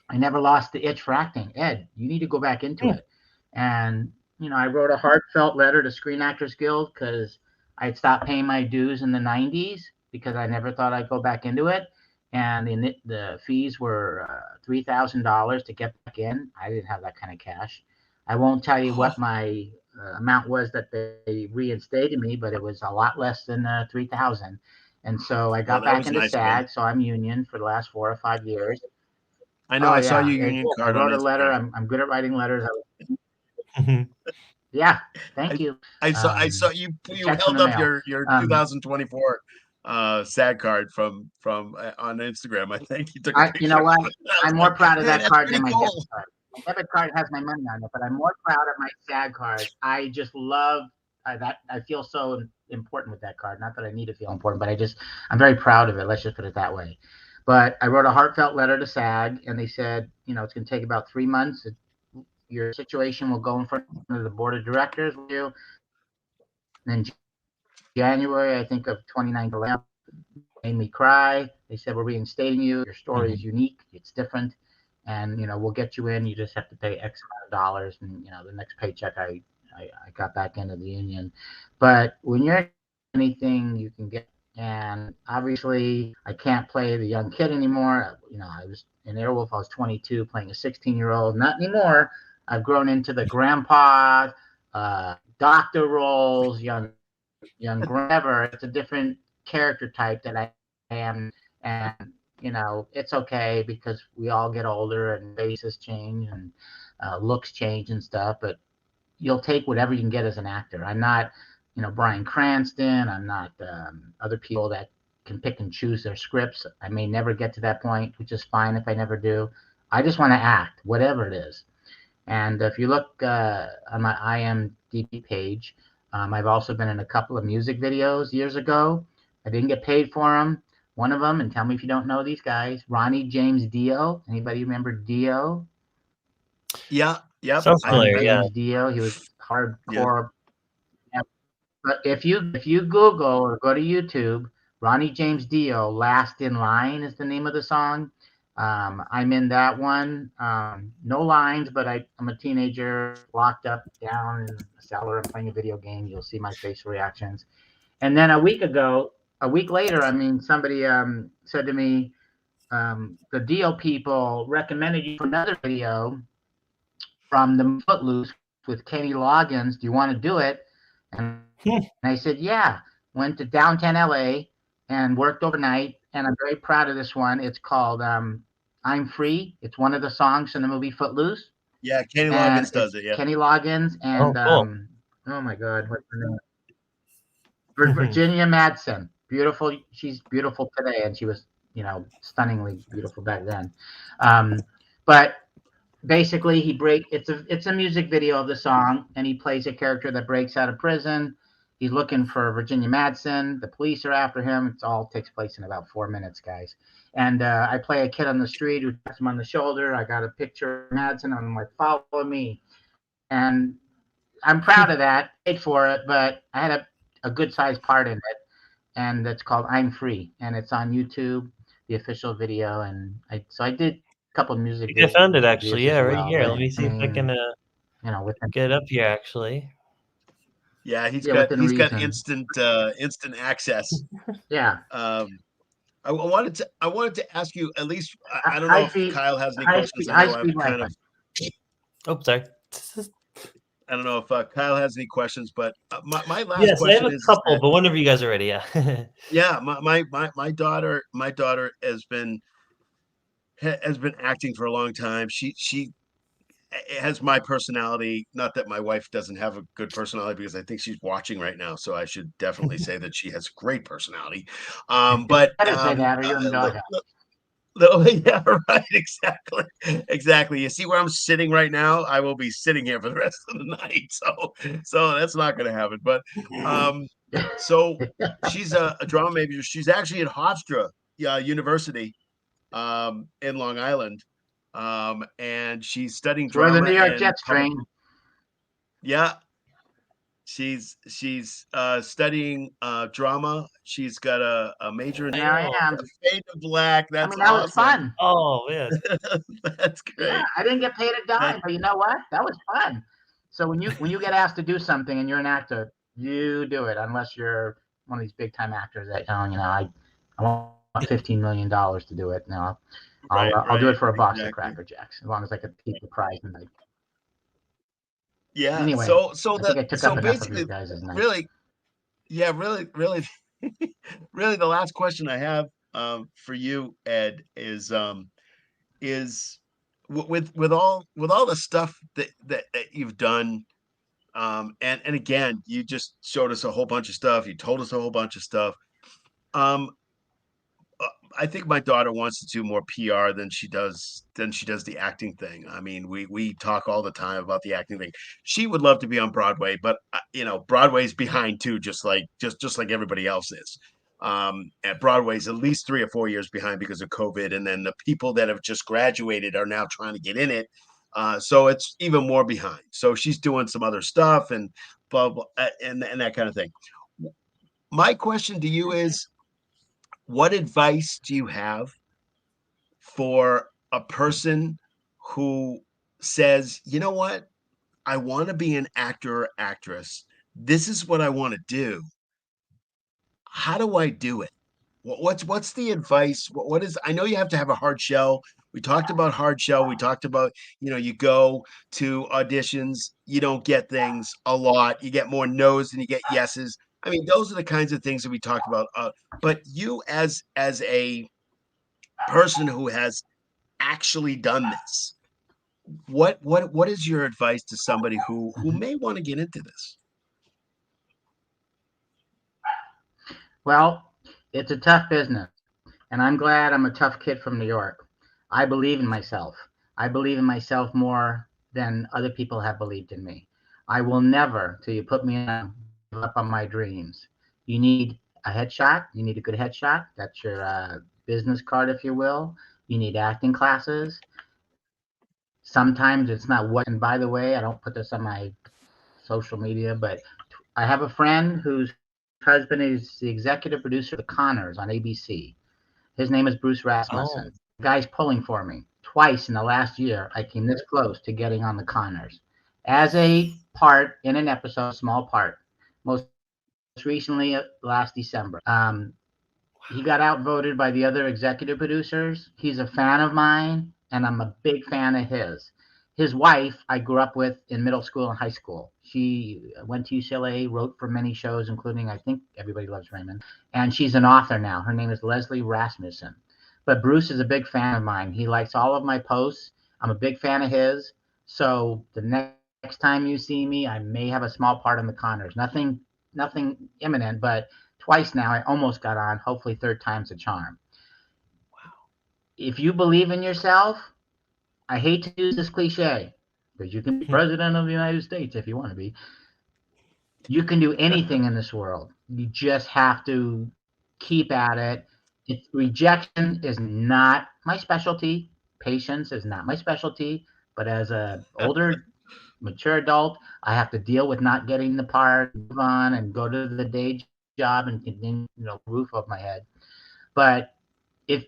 I never lost the itch for acting. Ed, you need to go back into it. And, I wrote a heartfelt letter to Screen Actors Guild because I had stopped paying my dues in the 90s because I never thought I'd go back into it. And the fees were $3,000 to get back in. I didn't have that kind of cash. I won't tell you what my amount was that they reinstated me, but it was a lot less than $3,000. And so I got back into nice SAG. So I'm union for the last 4 or 5 years. I know. I saw your union card. I wrote a letter. I'm good at writing letters. Yeah, thank you. I saw you held up your 2024 SAG card from on Instagram. I think you took a picture. You know what? I'm more proud of that card than my cool. debit card. My debit card has my money on it, but I'm more proud of my SAG card. I just love that. I feel so important with that card. Not that I need to feel important, but I'm very proud of it. Let's just put it that way. But I wrote a heartfelt letter to SAG, and they said, it's going to take about 3 months. your situation will go in front of the board of directors with you. And then January, I think, of 2019, made me cry. They said, we're reinstating you. Your story is unique. It's different. And, we'll get you in. You just have to pay X amount of dollars. And, the next paycheck, I got back into the union. But when you're anything, you can get. And obviously, I can't play the young kid anymore. I was in Airwolf. I was 22 playing a 16-year-old. Not anymore. I've grown into the grandpa, doctor roles, young whatever. It's a different character type that I am, and it's okay because we all get older and faces change and looks change and stuff. But you'll take whatever you can get as an actor. I'm not, Bryan Cranston. I'm not other people that can pick and choose their scripts. I may never get to that point, which is fine if I never do. I just want to act, whatever it is. And if you look on my IMDb page, I've also been in a couple of music videos years ago. I didn't get paid for them. One of them, and tell me if you don't know these guys, Ronnie James Dio. Anybody remember Dio? Yeah, yep. Sounds familiar. Ronnie Yeah. James Dio. He was hardcore. Yeah. But if you Google or go to YouTube, Ronnie James Dio, "Last in Line" is the name of the song. I'm in that one. No lines, but I'm a teenager locked up down in a cellar and playing a video game. You'll see my facial reactions. And then a week later, somebody said to me, the Dio people recommended you for another video from the Footloose with Kenny Loggins. Do you want to do it? And I said, yeah. Went to downtown LA and worked overnight. And I'm very proud of this one. It's called I'm Free. It's one of the songs in the movie Footloose. Yeah, Kenny Loggins does it. Yeah. Kenny Loggins and cool. Oh my God, what's her name? Virginia Madsen. Beautiful. She's beautiful today, and she was, stunningly beautiful back then. But basically, it's a music video of the song, and he plays a character that breaks out of prison. He's looking for Virginia Madsen. The police are after him. It all takes place in about 4 minutes, guys. And I play a kid on the street who taps him on the shoulder. I got a picture of Madsen, and I'm like, follow me. And I'm proud of that. Paid for it, but I had a good-sized part in it. And it's called I'm Free. And it's on YouTube, the official video. And I did a couple of music I videos. found it actually. Yeah, right well, here. Let me see if I can get it up here actually. Yeah, he's got instant access. Yeah. I wanted to ask you at least. I don't know if Kyle has any questions. I know I'm kind of. Oh, sorry. I don't know if Kyle has any questions, but my last yes, question I have a couple, but whenever you guys are ready, yeah. Yeah, my daughter has been acting for a long time. She has my personality. Not that my wife doesn't have a good personality, because I think she's watching right now, so I should definitely say that she has great personality. But I didn't say that, or you're in the doghouse. Yeah, right. Exactly. You see where I'm sitting right now? I will be sitting here for the rest of the night. So that's not going to happen. But so she's a drama major. She's actually at Hofstra University in Long Island, and she's studying drama. Where the New York Jets train. Yeah. She's studying drama. She's got a major in Fade to Black. That's that was fun. Oh man, that's great. Yeah, I didn't get paid a dime, but you know what? That was fun. So when you get asked to do something and you're an actor, you do it, unless you're one of these big time actors that I want $15 million to do it. No, I'll do it for a box of Cracker Jacks, as long as I could keep the prize and like. Yeah. Anyway, so basically, really, really, the last question I have for you, Ed, is with all the stuff that you've done, and again, you just showed us a whole bunch of stuff. You told us a whole bunch of stuff. I think my daughter wants to do more PR than she does the acting thing. I mean, we talk all the time about the acting thing. She would love to be on Broadway, but Broadway's behind too, just like everybody else is. At Broadway's at least 3 or 4 years behind because of COVID, and then the people that have just graduated are now trying to get in it. So it's even more behind. So she's doing some other stuff and blah blah and that kind of thing. My question to you is, what advice do you have for a person who says, you know what, I want to be an actor or actress. This is what I want to do. How do I do it? What's the advice? What is? I know you have to have a hard shell. We talked about hard shell. We talked about, you go to auditions, you don't get things a lot. You get more no's than you get yeses. I mean, those are the kinds of things that we talked about. But you, as a person who has actually done this, what is your advice to somebody who Mhm. may want to get into this? Well, it's a tough business, and I'm glad I'm a tough kid from New York. I believe in myself. I believe in myself more than other people have believed in me. I will never, till you put me on, give up on my dreams. You need a headshot. You need a good headshot. That's your business card, if you will. You need acting classes. Sometimes it's not what. And by the way, I don't put this on my social media, but I have a friend whose husband is the executive producer of The Conners on ABC. His name is Bruce Oh, Rasmussen. The guy's pulling for me. Twice in the last year, I came this close to getting on The Conners as a part in an episode, small part. Most recently, last December. He got outvoted by the other executive producers. He's a fan of mine, and I'm a big fan of his. His wife, I grew up with in middle school and high school. She went to UCLA, wrote for many shows, including, I think, Everybody Loves Raymond. And she's an author now. Her name is Leslie Rasmussen. But Bruce is a big fan of mine. He likes all of my posts. I'm a big fan of his. So the next time you see me, I may have a small part in The Conners. Nothing imminent, but twice now I almost got on. Hopefully, third time's a charm. If you believe in yourself, I hate to use this cliche, because you can be president of the United States if you want to be. You can do anything in this world. You just have to keep at it. Rejection is not my specialty. Patience is not my specialty. But as a older, mature adult, I have to deal with not getting the part, move on, and go to the day job and continue, roof over my head. But if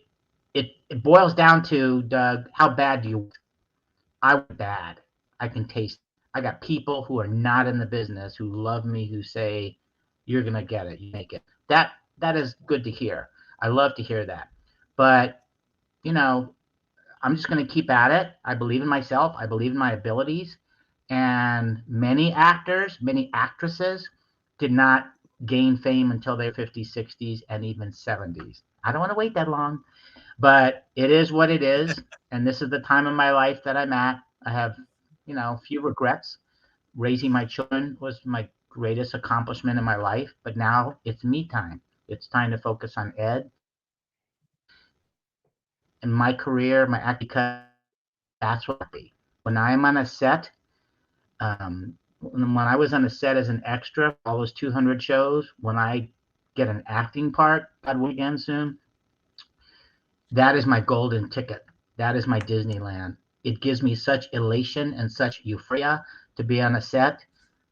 it boils down to, Doug, how bad do you? I want bad. I can taste. I got people who are not in the business who love me, who say, "You're gonna get it. You make it." That is good to hear. I love to hear that. But you know, I'm just gonna keep at it. I believe in myself. I believe in my abilities. And many actors, many actresses did not gain fame until their 50s, 60s, and even 70s. I don't want to wait that long. But it is what it is, and this is the time in my life that I'm at. I have, few regrets. Raising my children was my greatest accomplishment in my life, but now it's me time. It's time to focus on Ed and my career, my acting. That's what I be. When I'm on a set, when I was on a set as an extra, all those 200 shows, when I get an acting part, God will again soon, that is my golden ticket. That is my Disneyland. It gives me such elation and such euphoria to be on a set.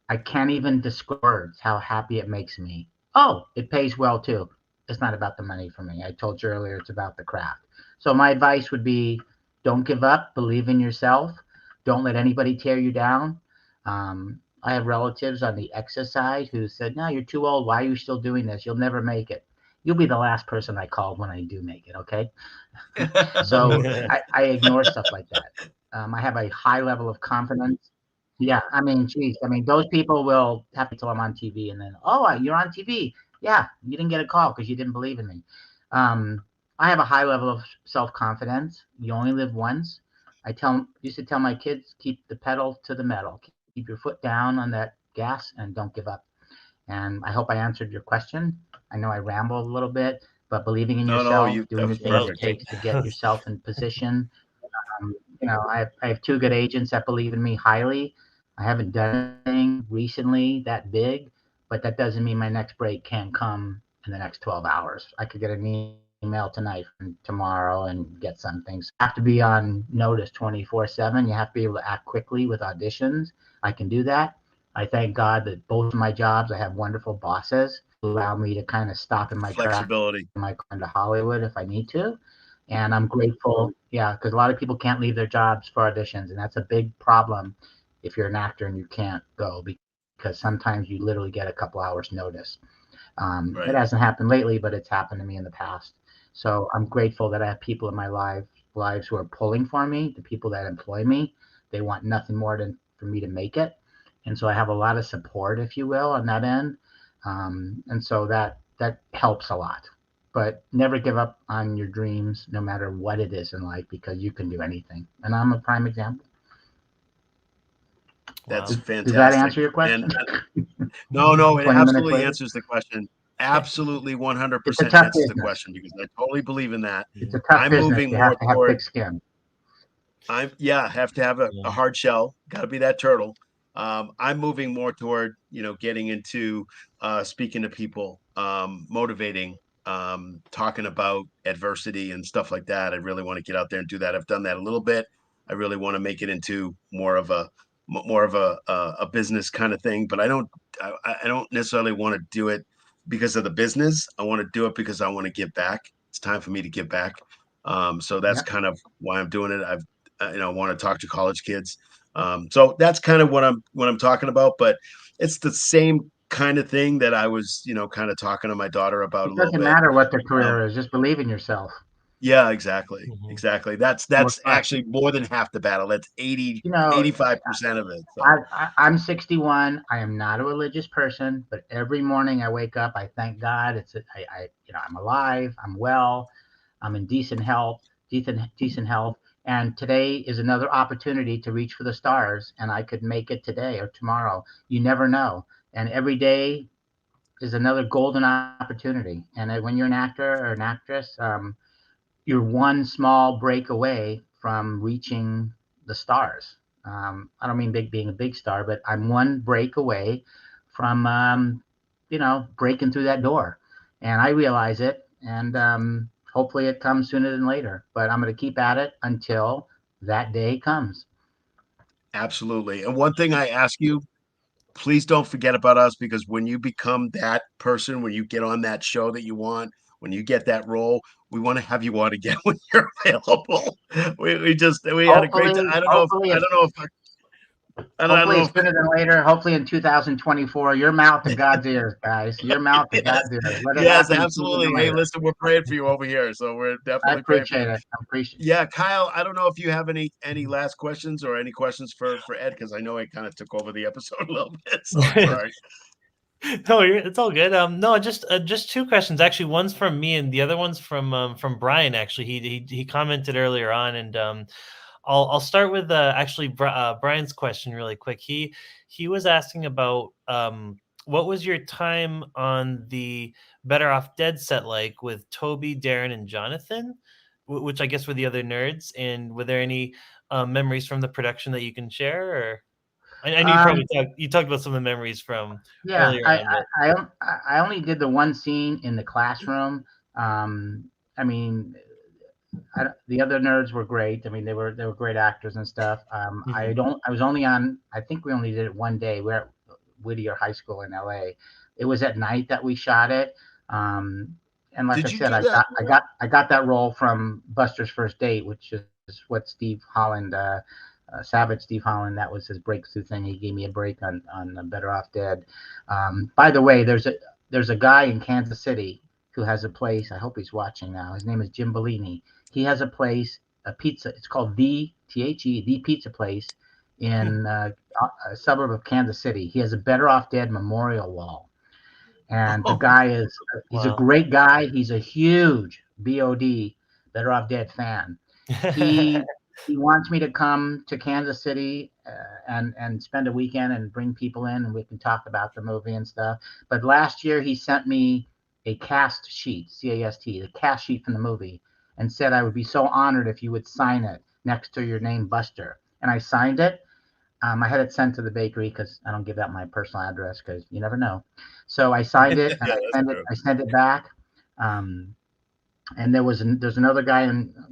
I can't even describe how happy it makes me. Oh, it pays well too. It's not about the money for me. I told you earlier, it's about the craft. So my advice would be, don't give up. Believe in yourself. Don't let anybody tear you down. I have relatives on the exes side who said, "No, you're too old. Why are you still doing this? You'll never make it." You'll be the last person I call when I do make it, okay? So I ignore stuff like that. I have a high level of confidence. Yeah, I mean, geez, I mean, those people will have to tell I'm on TV, and then, oh, you're on TV. Yeah, you didn't get a call because you didn't believe in me. I have a high level of self confidence. You only live once. Used to tell my kids, keep the pedal to the metal, keep your foot down on that gas, and don't give up. And I hope I answered your question. I know I rambled a little bit, but believing in No, yourself, you doing that the was things it nailed perfect. it. takes to get yourself in position. I have two good agents that believe in me highly. I haven't done anything recently that big, but that doesn't mean my next break can't come in the next 12 hours. I could get an email tonight from tomorrow and get some things. You have to be on notice 24/7. You have to be able to act quickly with auditions. I can do that. I thank God that both of my jobs, I have wonderful bosses who allow me to kind of stop in my tracks Flexibility. and I go to Hollywood if I need to. And I'm grateful, yeah, because a lot of people can't leave their jobs for auditions, and that's a big problem if you're an actor and you can't go because sometimes you literally get a couple hours notice. It Right. hasn't happened lately, but it's happened to me in the past. So I'm grateful that I have people in my lives who are pulling for me, the people that employ me. They want nothing more than for me to make it. And so I have a lot of support, if you will, on that end. And so that helps a lot. But never give up on your dreams, no matter what it is in life, because you can do anything. And I'm a prime example. That's Wow. Does that fantastic. answer your And question? no, it 20 minutes absolutely later. answers the question. Absolutely It's a 100% tough answers the business. question because I totally believe in that. It's a tough I'm business. moving You more have to have toward thick skin. have to have a Yeah. hard shell. Got to be that turtle. I'm moving more toward, getting into speaking to people, motivating, talking about adversity and stuff like that. I really want to get out there and do that. I've done that a little bit. I really want to make it into more of a business kind of thing, but I don't necessarily want to do it because of the business. I want to do it because I want to give back. It's time for me to give back. So that's Yeah. kind of why I'm doing it. I've want to talk to college kids. So that's kind of what I'm talking about. But it's the same kind of thing that I was, kind of talking to my daughter about a It little doesn't bit. matter what the Um, career is. Just believe in yourself. yeah, exactly. Mhm. Exactly. Work That's hard. actually more than half the battle. That's 80, You know, 85% of it. So I'm 61. I am not a religious person, but every morning I wake up, I thank God. I'm alive. I'm well. I'm in decent health. And today is another opportunity to reach for the stars, and I could make it today or tomorrow. You never know. And every day is another golden opportunity. And when you're an actor or an actress, you're one small break away from reaching the stars. I don't mean being a big star, but I'm one break away from, breaking through that door. And I realize it, and hopefully it comes sooner than later. But I'm going to keep at it until that day comes. absolutely. And one thing I ask you, please don't forget about us because when you become that person, when you get on that show that you want, when you get that role, we want to have you on again when you're available. We had a great time. Hopefully, hopefully it's I don't Hopefully know it's if sooner than later. Hopefully in 2024. Your mouth to God's ears, guys. Your mouth to yes, God's ears. Let it yes, happen sooner absolutely. than Hey, later. listen, we're praying for you over here, so we're I definitely praying for you. appreciate it. I appreciate it. Yeah, Kyle, I don't know if you have any last questions or any questions for Ed because I know I kind of took over the episode a little bit, so I'm sorry. No, it's all good. No, just two questions. Actually, one's from me, and the other one's from Brian. Actually, he commented earlier on, and I'll start with actually Brian's question really quick. He was asking about what was your time on the Better Off Dead set like with Toby, Darren, and Jonathan, which I guess were the other nerds. And were there any memories from the production that you can share? Or I know you Um, probably talked about some of the memories from yeah, earlier I, on, but I, I only did the one scene in the classroom. Um, I mean, the other nerds were great. I mean, they were great actors and stuff. Mhm. I was only on. I think we only did it one day. We're at Whittier High School in L.A. It was at night that we shot it. Um, and like I Did you said, do that? I got that role from Buster's First Date, which is what Steve Holland, Savage Steve Holland, that was his breakthrough thing. He gave me a break on Better Off Dead. By the way, there's a guy in Kansas City who has a place. I hope he's watching now. His name is Jim Bellini. He has a place, a pizza. It's called the Pizza Place in a suburb of Kansas City. He has a Better Off Dead memorial wall, and the Oh, guy he's a Wow. great guy. He's a huge Better Off Dead fan. He he wants me to come to Kansas City and spend a weekend and bring people in and we can talk about the movie and stuff. But last year he sent me a cast sheet, CAST, the cast sheet from the movie, and said I would be so honored if you would sign it next to your name, Buster. And I signed it. I had it sent to the bakery because I don't give out my personal address because you never know. So I signed it and yeah, that's true. I sent it back. Um, And there's another guy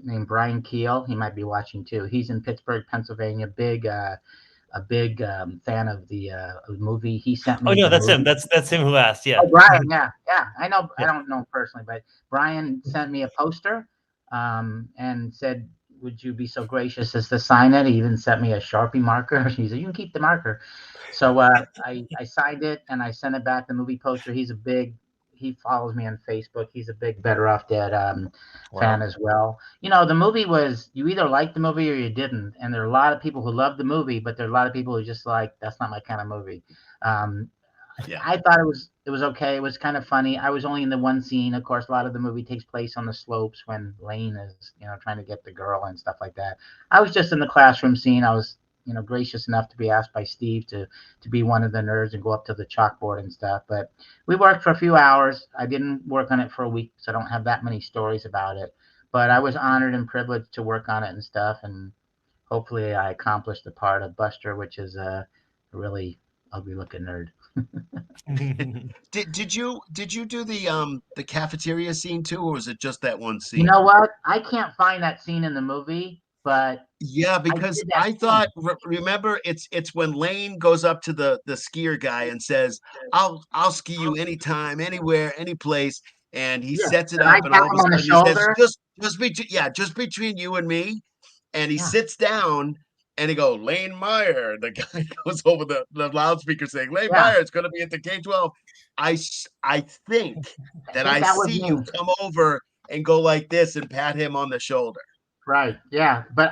named Brian Keel. He might be watching too. He's in Pittsburgh, Pennsylvania. A big fan of the movie. He sent Oh me no, the that's him. movie. That's him who asked. Yeah. Oh, Brian, yeah. I know. I Yeah. don't know him personally, but Brian sent me a poster, and said, "Would you be so gracious as to sign it?" He even sent me a Sharpie marker. He said, "You can keep the marker." So I signed it and I sent it back. The movie poster. He follows me on Facebook. He's a big Better Off Dead fan Wow. as well. The movie was, you either liked the movie or you didn't, and there are a lot of people who love the movie, but there are a lot of people who just like, that's not my kind of movie. Um, Yeah. I thought it was okay. It was kind of funny. I was only in the one scene. Of course, a lot of the movie takes place on the slopes when Lane is, trying to get the girl and stuff like that. I was just in the classroom scene. I was, gracious enough to be asked by Steve to be one of the nerds and go up to the chalkboard and stuff. But we worked for a few hours. I didn't work on it for a week, so I don't have that many stories about it. But I was honored and privileged to work on it and stuff. And hopefully, I accomplished the part of Buster, which is a really ugly looking nerd. Did you do the cafeteria scene too, or was it just that one You scene? know what? I can't find that scene in the movie, but Yeah, I because did that I scene. thought remember it's when Lane goes up to the skier guy and says, "I'll ski you anytime, anywhere, any place," and he Yeah, sets it and I up, and tap all of a him on the sudden he says, shoulder. just between you and me," and he Yeah, sits down. And he go, Lane Meyer. The guy goes over the loudspeaker saying, Lane yeah. Meyer, it's going to be at the K-12. I think I that think I that was see you me. come over and go like this and pat him on the shoulder. Right. Yeah. But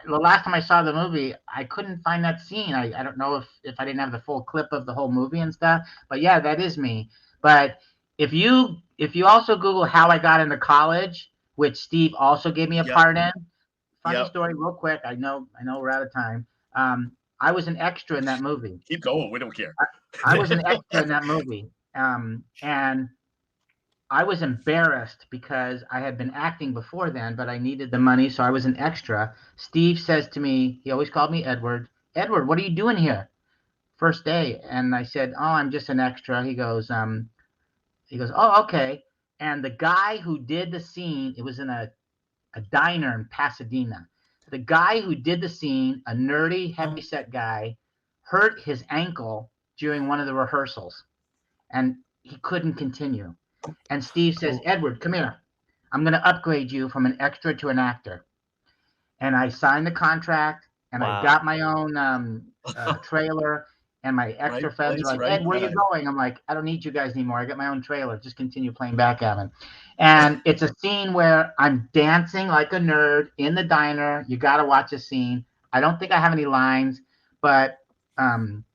the last time I saw the movie, I couldn't find that scene. I don't know if I didn't have the full clip of the whole movie and stuff. But yeah, that is me. But if you also Google how I got into college, which Steve also gave me a Yep, part in. Funny yep. story, real quick. I know we're out of time. I was an extra in that movie. Keep going. We don't care. I was an extra in that movie. And I was embarrassed because I had been acting before then, but I needed the money, so I was an extra. Steve says to me, he always called me Edward. Edward, what are you doing here? First day, and I said, "Oh, I'm just an extra." He goes, "Oh, okay." And the guy who did the scene, it was in a diner in Pasadena. The guy who did the scene, a nerdy, heavyset guy, hurt his ankle during one of the rehearsals, and he couldn't continue. And Steve says, Cool. "Edward, come here. I'm going to upgrade you from an extra to an actor." And I signed the contract, and I Wow. got my own trailer. And my Right extra friends are place, like, right "Ed, where are you time. going?" I'm like, "I don't need you guys anymore. I got my own trailer. Just continue playing backgammon." And it's a scene where I'm dancing like a nerd in the diner. You got to watch a scene. I don't think I have any lines, but um,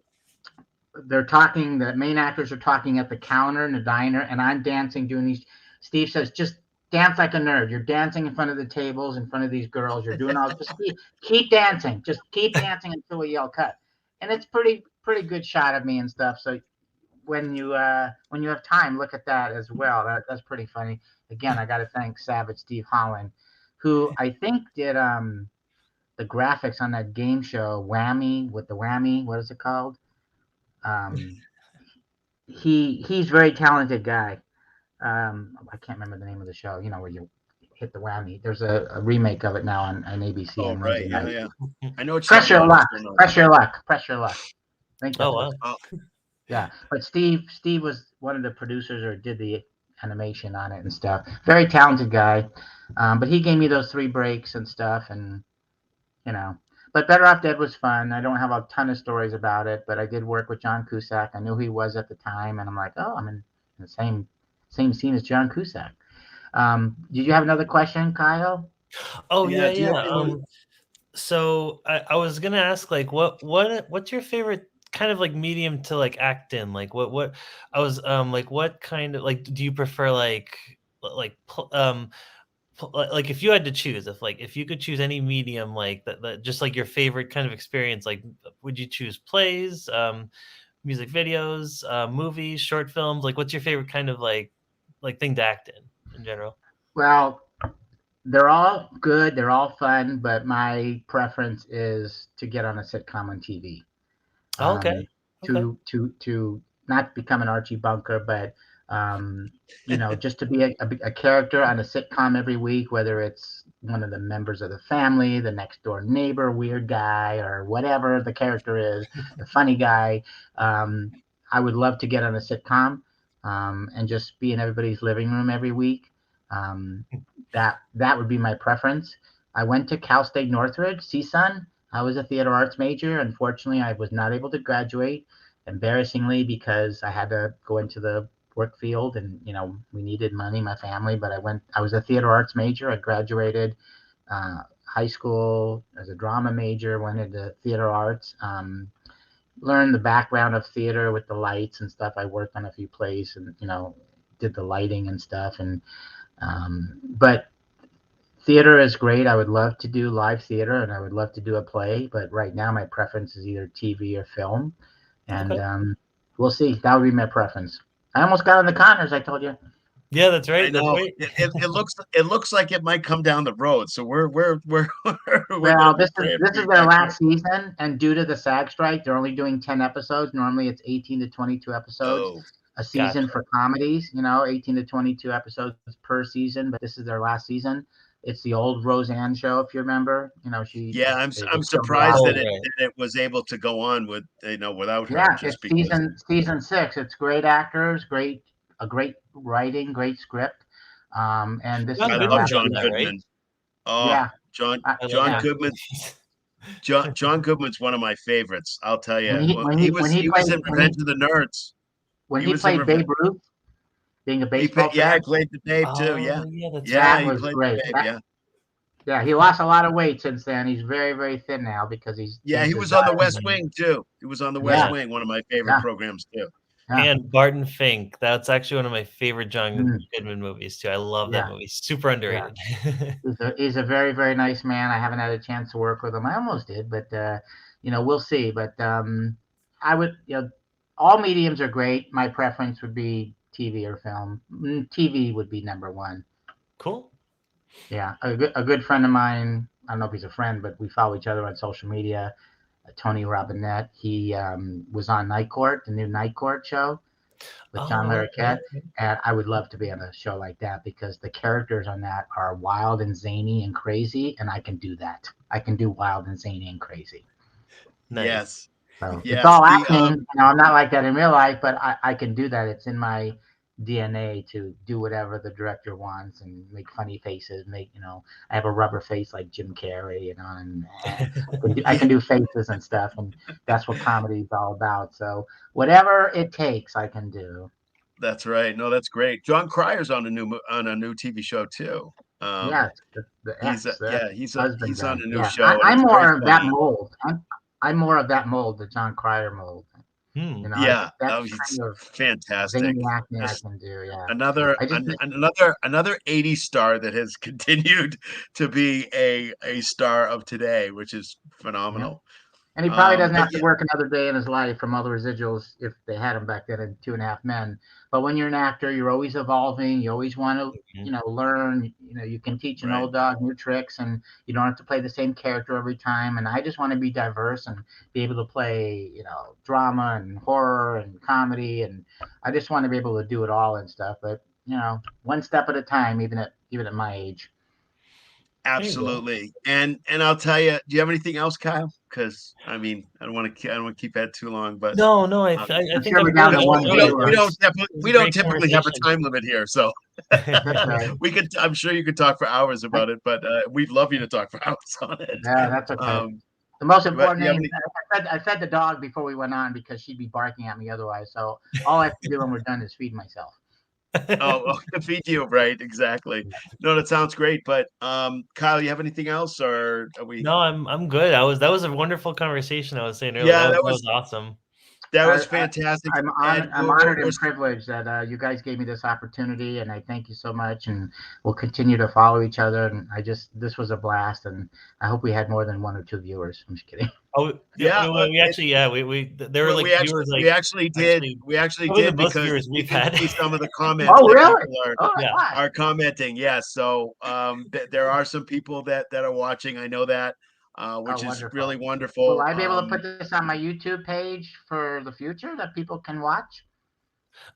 they're talking, the main actors are talking at the counter in the diner, and I'm dancing, doing these. Steve says, "Just dance like a nerd. You're dancing in front of the tables, in front of these girls. You're doing all, just keep dancing. Just keep dancing until we yell cut." And it's pretty good shot of me and stuff. So when you have time, look at that as well. That's pretty funny. Again, I got to thank Savage Steve Holland, who I think did the graphics on that game show Whammy, with the Whammy. What is it called? Um, he's a very talented guy. I can't remember the name of the show. Where you hit the whammy. There's a remake of it now on ABC Oh, on right. Wednesday Yeah, night. yeah. I know what you're talking Pressure about. I just luck, don't know. pressure luck, pressure luck. I think Oh that's what it's. wow. Oh, Yeah, but Steve was one of the producers or did the animation on it and stuff. Very talented guy, but he gave me those 3 breaks and stuff, and you know. But Better Off Dead was fun. I don't have a ton of stories about it, but I did work with John Cusack. I knew who he was at the time, and I'm like, oh, I'm in the same scene as John Cusack. Did you have another question, Kyle? Oh yeah. yeah, Do you have yeah. any? So I was gonna ask, like, what's your favorite kind of like medium to like act in? Like, what I was like, what kind of like do you prefer like like if you had to choose, if you could choose any medium, like that just like your favorite kind of experience, like would you choose plays, music videos, movies, short films? Like, what's your favorite kind of like thing to act in general? Well, they're all good. They're all fun, but my preference is to get on a sitcom on TV. Oh, okay, Um, okay. to not become an Archie Bunker, but Just to be a character on a sitcom every week, whether it's one of the members of the family, the next door neighbor, weird guy, or whatever the character is, the funny guy. I would love to get on a sitcom and just be in everybody's living room every week. Um, that would be my preference. I went to Cal State Northridge, CSUN. I was a theater arts major. Unfortunately, I was not able to graduate, embarrassingly, because I had to go into the work field, and we needed money, my family. But I was a theater arts major. I graduated high school as a drama major, went into theater arts, learned the background of theater with the lights and stuff. I worked on a few plays and did the lighting and stuff. And but theater is great. I would love to do live theater, and I would love to do a play, but right now my preference is either TV or film. And Okay. We'll see. That would be my preference. I almost got on the Connors, I told you. Yeah, that's I right. That's know right. it looks like it might come down the road, so we're we're gonna Well, be this praying for is you their guys here. last season, and due to the SAG strike, they're only doing 10 episodes. Normally, it's 18 to 22 episodes Oh, a season Gotcha. for comedies. 18 to 22 episodes per season. But this is their last season. It's the old Roseanne show, if you remember. yeah, They I'm killed her surprised off. Oh, that it right. that it was able to go on with without her, Yeah, just it's because. season 6. It's great actors, great writing, great script. And this is John I their love Goodman's last on John that, season. right? Goodman. Oh, Yeah, I love John yeah. John Goodman. Goodman. John Goodman's one of my favorites. I'll tell you. When he Well, when he he was when he he played was in Revenge of the Nerds. when He he was in played Revenge. Babe Ruth, being a baseball Yeah, he player. played the Babe too. Oh, Yeah, yeah, that's yeah, That he right. was played great. the Babe. Yeah, Yeah, he lost a lot of weight since then. He's very, very thin now because he's yeah, he changed his was on the diet. West Mhm. Wing too. He was on the West Yeah, Yeah. Wing, one of my favorite yeah, programs too. yeah. And Barton Fink. That's actually one of my favorite John Mm, Goodman movies too. I love that yeah, movie. Super yeah. underrated. He's a very, very nice man. I haven't had a chance to work with him. I almost did, but we'll see. But I would, all mediums are great. My preference would be TV or film. TV would be number one. Cool. Yeah, a good friend of mine. I don't know if he's a friend, but we follow each other on social media. Tony Robinette. He was on Night Court, the new Night Court show with John Oh, okay. Larroquette, and I would love to be on a show like that because the characters on that are wild and zany and crazy, and I can do that. I can do wild and zany and crazy. Nice. Yes, So it's yes. all The acting. I'm not like that in real life, but I can do that. It's in my DNA to do whatever the director wants and make funny faces. I have a rubber face like Jim Carrey, and I can do faces and stuff, and that's what comedy is all about. So whatever it takes, I can do. That's right. No, that's great. John Cryer's on a new TV show too. Yeah, Um, the he's ex, the yeah, husband he's on guy. a new Yeah, show and I'm it's very more of that funny. mold. I'm more of that mold, the John Cryer mold. Hmm. Yeah, That's oh, he's kind of fantastic. zany acting I Just can do. Yeah, another I just another 80s star that has continued to be a star of today, which is yeah. phenomenal. And he probably doesn't But have to work another day in his life from all the residuals if they had him back then in Two and a Half Men. But when you're an actor, you're always evolving. You always want to, Mhm. learn. You can teach an right. old dog new tricks, and you don't have to play the same character every time. And I just want to be diverse and be able to play, drama and horror and comedy, and I just want to be able to do it all and stuff. But one step at a time, even at my age. There you go. Absolutely. And I'll tell you, do you have anything else, Kyle? Because I mean, I don't want to keep that too long, but No, no, um, I I'm think sure I'm we're down good. to one It viewer. was we a don't great typically have a conversation. time limit here, so That's right. we could. I'm sure you could talk for hours about it, but we'd love you to talk for hours on it. Yeah, that's okay. Um, The most but important you have thing, any? I fed the dog before we went on because she'd be barking at me otherwise. So all I have to do when we're done is feed myself. Oh, feed you, right? Exactly. No, that sounds great. But Kyle, you have anything else, or are we? No, I'm good. That was a wonderful conversation I was saying earlier. Yeah, That was awesome. that I, was fantastic, Ed. I'm honored and privileged that you guys gave me this opportunity, and I thank you so much. And we'll continue to follow each other. And this was a blast, and I hope we had more than one or two viewers. I'm just kidding. Oh, Yeah, we actually, yeah, we there were like viewers we like actually did actually we actually probably the did most because viewers we we've can had. see some of the comments Oh, that really? people Oh my Yeah. gosh! are commenting. Yes, so there are some people that are watching. I know that, Oh, which is really wonderful. Will wonderful. I be able to put this on my YouTube page for the future that people can watch?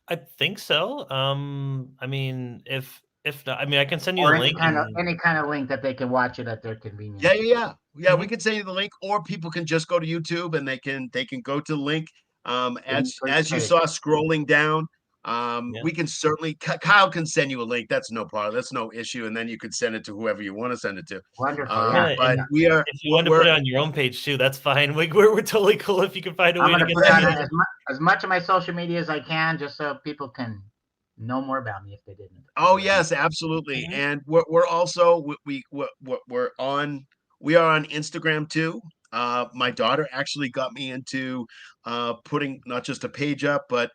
I think so. I mean, if not, I mean, I can send you the Or link and any kind of link that they can watch it at their Yeah, convenience. yeah, yeah. Yeah, we Mhm. can send you the link, or people can just go to YouTube and they can go to the link. For each As you page. saw scrolling down, Yeah. we can certainly Kyle can send you a link. That's no problem. That's no issue. And then you can send it to whoever you want to send it to. Wonderful. Yeah. But And we are if you want to put it on your own page too, that's fine. We're totally cool if you can find a I'm way going to to get put that out in there. as much of my social media as I can, just so people can know more about me if they didn't Oh already. yes, absolutely. Mhm. And we're also we're on we are on Instagram too. My daughter actually got me into putting not just a page up, but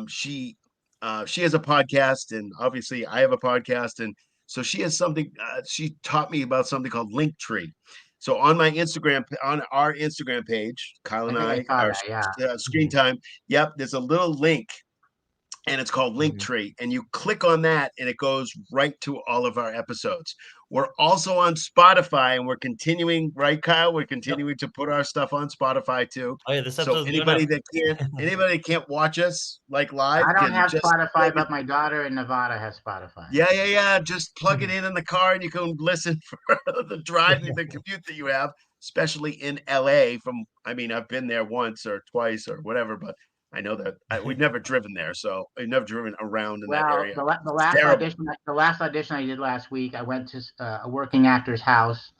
she has a podcast, and obviously I have a podcast, and so she has something. She taught me about something called Linktree. So on our Instagram page, Kyle I and think I I, saw our that. Yeah. screen Mhm. time. Yep, there's a little link and it's called Mhm. Linktree. And you click on that, and it goes right to all of our episodes. We're also on Spotify, and we're continuing, right, Kyle? We're Yep. continuing to put our stuff on Spotify too. Oh yeah, this So episode's going up. anybody that can't watch us like live I don't can have just Spotify, plug it. but my daughter in Nevada has Spotify. Yeah, yeah, yeah. Just plug it in the car, and you can listen for the drive, the commute that you have, especially in LA. I mean, I've been there once or twice or whatever, but I know that we've never driven there, so we've never driven around in that Well, area. the It's last terrible. audition, I did last week, I went to a working actor's house.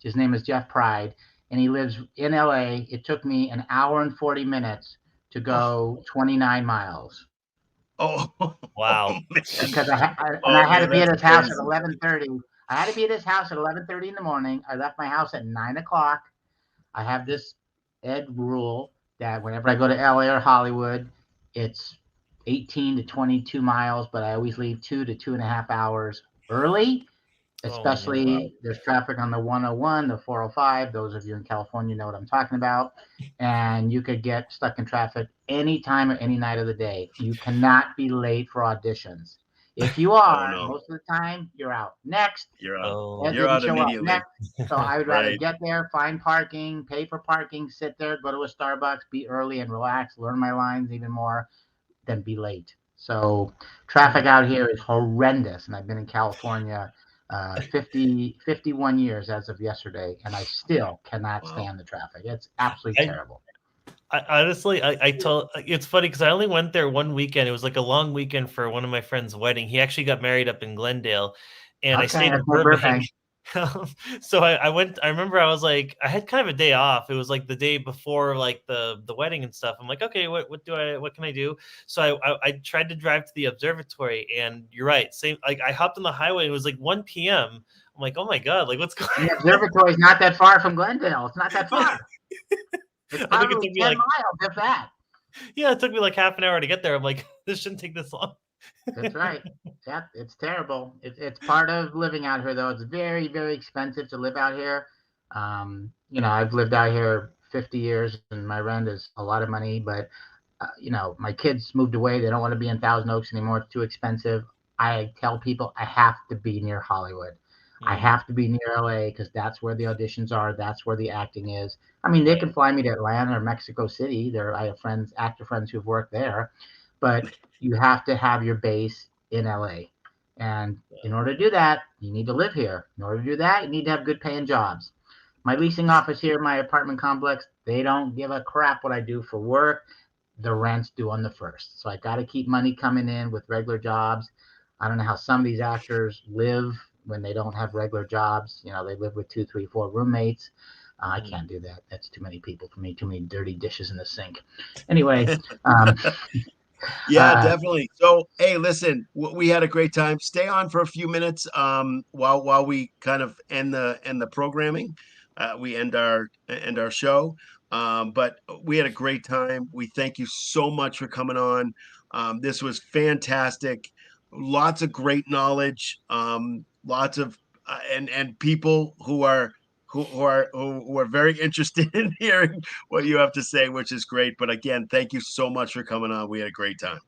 His name is Jeff Pride, and he lives in LA. It took me an hour and 40 minutes to Oh, go 29 miles oh, oh Wow. man. because I Oh had to man, be at that's his house at crazy. 11:30. I had to be at his house at 11:30 in the morning. I left my house at 9 o'clock. I have this Ed rule that whenever I go to LA or Hollywood, it's 18 to 22 miles, but I always leave 2 to 2.5 hours early. Oh man. Wow. Especially there's traffic on the 101, the 405. Those of you in California know what I'm talking about. And you could get stuck in traffic any time or any night of the day. You cannot be late for auditions. If you Oh are, no, most of the time, you're out. Next, you're out. Ed You're Oh. didn't out show up immediately. next. So I would rather Right. get there, find parking, pay for parking, sit there, go to a Starbucks, be early and relax, learn my lines even more than be late. So traffic out here is horrendous. And I've been in California 51 years as of yesterday, and I still cannot Wow. stand the traffic. It's absolutely I terrible. honestly, I told it's funny because I only went there one weekend. It was like a long weekend for one of my friend's wedding. He actually got married up in Glendale, and I Okay, stayed that's in my Burbank. Burbank. So I went. I remember I was like, I had kind of a day off. It was like the day before like the wedding and stuff. I'm like, okay, what can I do? So I tried to drive to the observatory, and you're right. Same like I hopped on the highway. And it was like 1 p.m. I'm like, oh my god, like what's going The on? observatory is not that far from Glendale. It's not that far. It's I think it probably took me 10 like miles, if that. yeah, it took me like half an hour to get there. I'm like, this shouldn't take this long. That's right. Yeah, it's terrible. It's part of living out here, though. It's very, very expensive to live out here. I've lived out here 50 years, and my rent is a lot of money. But my kids moved away. They don't want to be in Thousand Oaks anymore. It's too expensive. I tell people I have to be near Hollywood. I Mm, have to be near LA because that's where the auditions are. That's where the acting is. I mean, they right. can fly me to Atlanta or Mexico City. I have actor friends who've worked there, but you have to have your base in LA. And in order to do that, you need to live here. In order to do that, you need to have good paying jobs. My leasing office here, my apartment complex, they don't give a crap what I do for work. The rent's due on the first. So I got to keep money coming in with regular jobs. I don't know how some of these actors live when they don't have regular jobs. They live with 2, 3, 4 roommates. I Mm. can't do that. That's too many people for me. Too many dirty dishes in the sink. Anyway, um, Yeah, uh, definitely. So, hey, listen, we had a great time. Stay on for a few minutes while we kind of end the programming. We end our show. But we had a great time. We thank you so much for coming on. This was fantastic. Lots of great knowledge. Lots of and people who are very interested in hearing what you have to say, which is great. But again, thank you so much for coming on. We had a great time.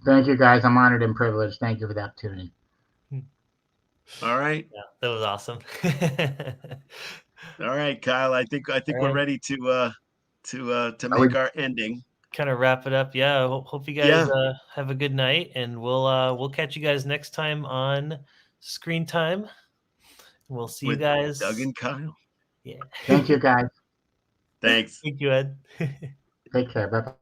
thank you guys. I'm honored and privileged. Thank you for the opportunity. All right. Yeah, that was awesome. All right, Kyle. I think we're All ready to Are we make our ending. kind of wrap it up. Yeah, hope you guys have a good night, and we'll catch you guys next time on Screen Time. We'll see you With guys. Doug and Kyle. Yeah. Thank you, guys. Thanks. Thank you, Ed. Take care. Bye bye.